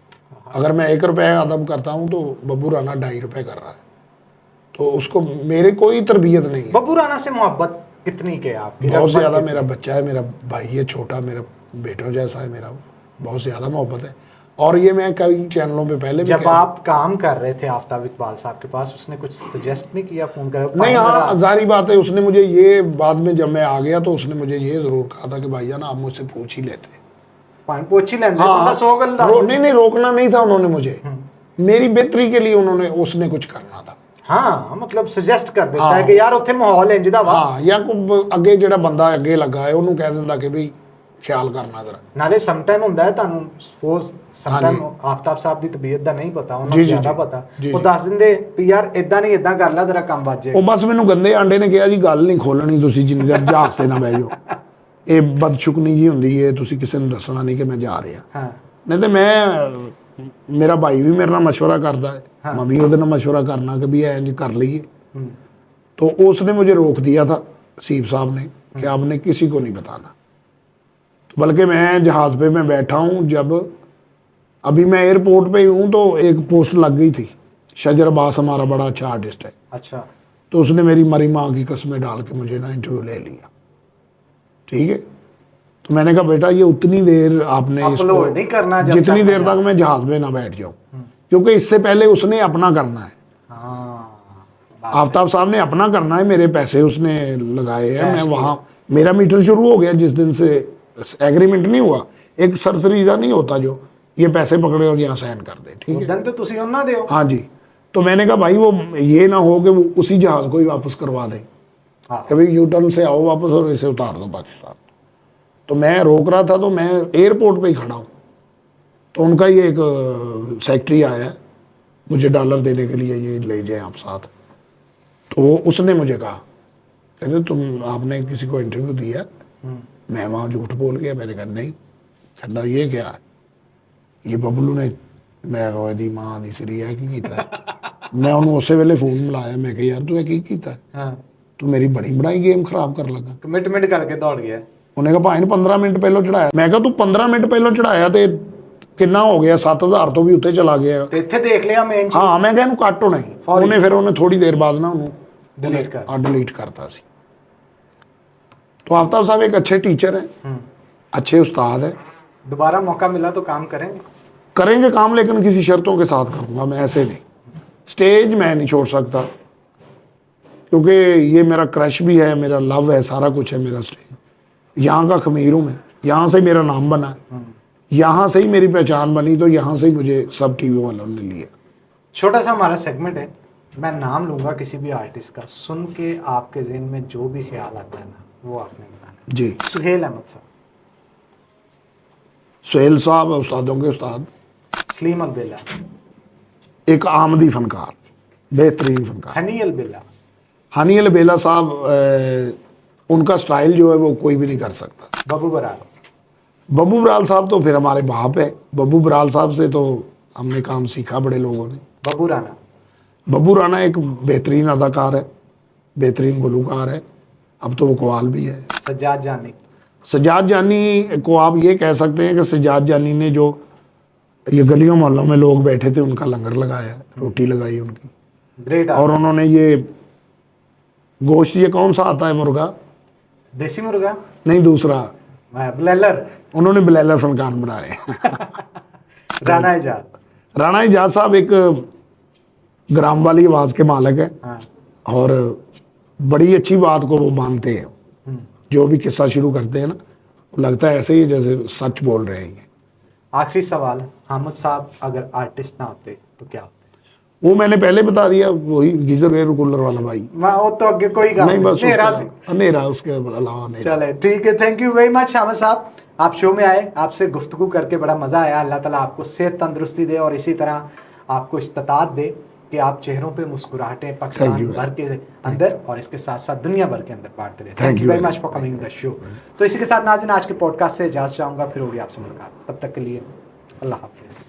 Speaker 1: अगर मैं 1 रुपये अदब करता हूँ तो बब्बू राना 2.5 रुपये कर रहा है, तो उसको मेरे कोई तरबियत नहीं है।
Speaker 2: बब्बू राना से मोहब्बत कितनी के आपकी?
Speaker 1: बहुत ज़्यादा, मेरा बच्चा है, मेरा भाई है छोटा, मेरा बेटों जैसा है, मेरा बहुत ज़्यादा मोहब्बत है। और ये मैं कई चैनलों पे पहले भी
Speaker 2: जब आप काम कर रहे थे आफ्ताब इकबाल साहब के पास, उसने कुछ सजेस्ट नहीं किया फोन कर?
Speaker 1: नहीं, हाँ जारी बात है, उसने मुझे ये बाद में जब मैं आ गया तो उसने मुझे ये ज़रूर कहा था कि भाईजान आप मुझसे पूछ ही लेते।
Speaker 2: पूछ ही लेंगे,
Speaker 1: हाँ,
Speaker 2: 100 गल्ला।
Speaker 1: नहीं रोकना नहीं था उन्होंने मुझे, मेरी बेहतरी के लिए उसने कुछ करना था।
Speaker 2: हाँ मतलब सजेस्ट कर देता
Speaker 1: हाँ,
Speaker 2: है कि यार उत्थे माहौल है जिदा वा।
Speaker 1: हाँ, या कोई अगे ਜਿਹੜਾ ਬੰਦਾ ਅੱਗੇ ਲੱਗਾ ਹੈ ਉਹਨੂੰ ਕਹਿ ਦਿੰਦਾ ਕਿ ਵੀ ਖਿਆਲ ਕਰਨਾ ਜ਼ਰਾ।
Speaker 2: ਨਾਲੇ ਸਮ ਟਾਈਮ ਹੁੰਦਾ ਹੈ ਤੁਹਾਨੂੰ ਸਪੋਜ਼ ਸਮ ਟਾਈਮ
Speaker 1: ਹਾਂਜੀ।
Speaker 2: ਆਫਤਾਬ ਸਾਹਿਬ ਦੀ ਤਬੀਅਤ ਦਾ ਨਹੀਂ ਪਤਾ, ਉਹਨਾਂ
Speaker 1: ਜੀ,
Speaker 2: ਨੂੰ
Speaker 1: ਜੀ,
Speaker 2: ਜ਼ਿਆਦਾ
Speaker 1: ਜੀ।
Speaker 2: ਪਤਾ,
Speaker 1: ਜੀ,
Speaker 2: ਉਹ
Speaker 1: ਜੀ।
Speaker 2: ਦੱਸ ਦਿੰਦੇ ਵੀ ਯਾਰ ਇਦਾਂ ਨਹੀਂ ਇਦਾਂ ਕਰ ਲੈ ਤੇਰਾ ਕੰਮ ਵੱਜ
Speaker 1: ਉਹ
Speaker 2: ਜਾਏਗਾ।
Speaker 1: ਬਸ ਮੈਨੂੰ ਗੰਦੇ ਆਂਡੇ ਨੇ ਕਿਹਾ ਜੀ ਗੱਲ ਨਹੀਂ ਖੋਲਣੀ ਤੁਸੀਂ ਜਿੰਨੀ ਦੇਰ ਜਹਾਜ਼ ਤੇ ਨਾ ਬਹਿ ਜਾਓ, ਇਹ ਬਦਸ਼ੁਕਨੀ ਜੀ ਹੁੰਦੀ ਹੈ, ਤੁਸੀਂ ਕਿਸੇ ਨੂੰ ਦੱਸਣਾ ਨਹੀਂ ਕਿ ਮੈਂ ਜਾ ਰਿਹਾ।
Speaker 2: ਹਾਂ
Speaker 1: नहीं तो मैं, मेरा भाई भी मेरे नाल मशवरा करता है,
Speaker 2: हाँ।
Speaker 1: मैं भी ਉਹਦੇ ਨਾਲ मशवरा करना कि भी इंज कर लीए। तो उसने मुझे रोक दिया था सीप साहब ने कि आपने किसी को नहीं बताना। तो बल्कि मैं जहाज़ पे मैं बैठा हूँ, जब अभी मैं एयरपोर्ट पे हूँ तो एक पोस्ट लग गई थी, शजर अब्बास हमारा बड़ा अच्छा आर्टिस्ट है,
Speaker 2: अच्छा,
Speaker 1: तो उसने मेरी मरी माँ की कसमें डाल के मुझे ना इंटरव्यू ले लिया। ठीक है, तो मैंने कहा बेटा ये उतनी देर आपने
Speaker 2: अपलोड नहीं करना जब
Speaker 1: जितनी
Speaker 2: तक
Speaker 1: देर तक मैं जहाज में ना बैठ जाऊं, क्योंकि इससे पहले उसने अपना करना है।
Speaker 2: हाँ
Speaker 1: आफ्ताब साहब ने अपना करना है, मेरे पैसे उसने लगाए हैं, मैं
Speaker 2: कैश
Speaker 1: वहाँ मेरा मीटर शुरू हो गया जिस दिन से एग्रीमेंट नहीं हुआ, एक सरसरीजा नहीं होता जो ये पैसे पकड़े और यहाँ साइन कर दे। ठीक है,
Speaker 2: उदन तो तुसी उन्ना दियो।
Speaker 1: हाँ जी। तो मैंने कहा भाई वो ये ना हो कि वो उसी जहाज को ही वापस करवा दें,
Speaker 2: हाँ।
Speaker 1: कभी यू टर्न से आओ वापस और इसे उतार दो पाकिस्तान। तो मैं रोक रहा था, तो मैं एयरपोर्ट पे ही खड़ा हूँ, तो उनका ये एक सेक्रेटरी आया है मुझे डॉलर देने के लिए, ये ले जाए आप साथ। तो उसने मुझे कहा, कहते तुम आपने किसी को इंटरव्यू दिया, मैं वहाँ झूठ बोल गया। मैंने कहा नहीं। कहता ये क्या है? ये बबलू ने, मैं कहा ਇਹਦੀ ਮਾਂ ਦੀ ਸਰੀ ਹੈ ਕੀ ਕੀਤਾ। मैं ਉਹਨੂੰ ਉਸੇ ਵੇਲੇ ਫੋਨ ਮਿਲਾਇਆ। ਮੈਂ ਕਿਹਾ ਯਾਰ ਤੂੰ ਇਹ ਕੀ ਕੀਤਾ?
Speaker 2: ਹਾਂ
Speaker 1: ਤੂੰ ਮੇਰੀ ਬੜੀ ਬੜਾਈ ਗੇਮ ਖਰਾਬ ਕਰਨ ਲੱਗਾ।
Speaker 2: ਕਮਿਟਮੈਂਟ ਕਰਕੇ ਦੌੜ ਗਿਆ।
Speaker 1: ਉਹਨੇ ਕਿਹਾ ਭਾਈ ਨੇ 15 ਮਿੰਟ ਪਹਿਲਾਂ ਚੜਾਇਆ। ਮੈਂ ਕਿਹਾ ਤੂੰ 15 ਮਿੰਟ ਪਹਿਲਾਂ ਚੜਾਇਆ ਤੇ ਕਿੰਨਾ ਹੋ ਗਿਆ? 7000 ਤੋਂ ਵੀ ਉੱਤੇ ਚਲਾ ਗਿਆ।
Speaker 2: ਤੇ ਇੱਥੇ ਦੇਖ ਲਿਆ ਮੇਨ ਚੀਜ਼।
Speaker 1: ਹਾਂ ਮੈਂ ਕਿਹਾ ਇਹਨੂੰ ਕੱਟ ਹੋਣਾ ਹੀ। ਉਹਨੇ ਥੋੜੀ ਦੇਰ ਬਾਅਦ ਨਾ ਉਹਨੂੰ डिलीट करता सी। तो आफ्ताब साहब एक अच्छे टीचर हैं, अच्छे उस्ताद हैं।
Speaker 2: दोबारा मौका मिला तो काम
Speaker 1: करेंगे काम, लेकिन किसी शर्तों के साथ करूँगा मैं, ऐसे नहीं। स्टेज मैं नहीं छोड़ सकता क्योंकि ये मेरा क्रश भी है, मेरा लव है, सारा कुछ है मेरा। स्टेज यहाँ का खमीर हूँ मैं, यहाँ से मेरा नाम बना, यहाँ से ही मेरी पहचान बनी, तो यहाँ से ही मुझे सब टीवी वालों ने लिया।
Speaker 2: छोटा सा हमारा सेगमेंट है, मैं नाम लूंगा किसी भी आर्टिस्ट का, सुन के आपके ज़हन में जो भी ख्याल आता है ना वो आपने बताना
Speaker 1: जी।
Speaker 2: सुहेल अहमद साहब।
Speaker 1: सुहेल साहब उस्तादों के उस्ताद।
Speaker 2: सलीम अलबेला।
Speaker 1: एक आमदी फनकार, बेहतरीन फनकार।
Speaker 2: हनी अलबेला।
Speaker 1: हनी अलबेला साहब, उनका स्टाइल जो है वो कोई भी नहीं कर सकता।
Speaker 2: बब्बू बराल।
Speaker 1: बब्बू बराल साहब तो फिर हमारे बाप है। बब्बू बराल साहब से तो हमने काम सीखा बड़े लोगों ने।
Speaker 2: बब्बू राणा।
Speaker 1: बब्बू राणा एक बेहतरीन अदाकार है, बेहतरीन गुलूकार है, अब तो वो कवाल भी है।
Speaker 2: सज्जाद जानी।
Speaker 1: सज्जाद जानी को आप ये कह सकते हैं कि सज्जाद जानी ने जो ये गलियों मोहल्लों में लोग बैठे थे उनका लंगर लगाया, रोटी लगाई उनकी।
Speaker 2: ग्रेट।
Speaker 1: और उन्होंने ये गोश्त, ये कौन सा आता है मुर्गा?
Speaker 2: देसी मुर्गा
Speaker 1: नहीं, दूसरा
Speaker 2: ब्लेलर।
Speaker 1: उन्होंने ब्लेलर फनकार बनाए।
Speaker 2: राणा इजाज।
Speaker 1: राणा इजाज साहब एक ग्राम वाली आवाज़ के मालिक है।
Speaker 2: हाँ।
Speaker 1: और बड़ी अच्छी बात को वो मानते हैं। जो भी किस्सा शुरू करते हैं ना, वो लगता है ऐसे ही जैसे सच बोल रहे हैं।
Speaker 2: आखिरी सवाल, हामिद साहब अगर आर्टिस्ट ना होते तो क्या होते?
Speaker 1: वो मैंने पहले बता दिया, वही गीजर वेयर कूलर वाला भाई।
Speaker 2: वो तो आगे कोई काम
Speaker 1: नहीं, बस
Speaker 2: नेरा
Speaker 1: उसके अलावा नहीं।
Speaker 2: चले ठीक है, thank you very much Hamid साहब, आप शो में आए, आपसे गुफ्तगू करके बड़ा मज़ा आया। अल्लाह ताला आपको सेहत तंदुरुस्ती दे और इसी तरह आपको इस्तात दे कि आप चेहरों पे मुस्कुराहटें पाकिस्तान भर के अंदर और इसके साथ साथ दुनिया भर के अंदर बांटते रहे। Thank you very much for coming the show. तो इसी के साथ नाज़रीन आज के पॉडकास्ट से इजाज़त चाहूँगा, फिर होगी आपसे मुलाकात, तब तक के लिए अल्लाह हाफिज़।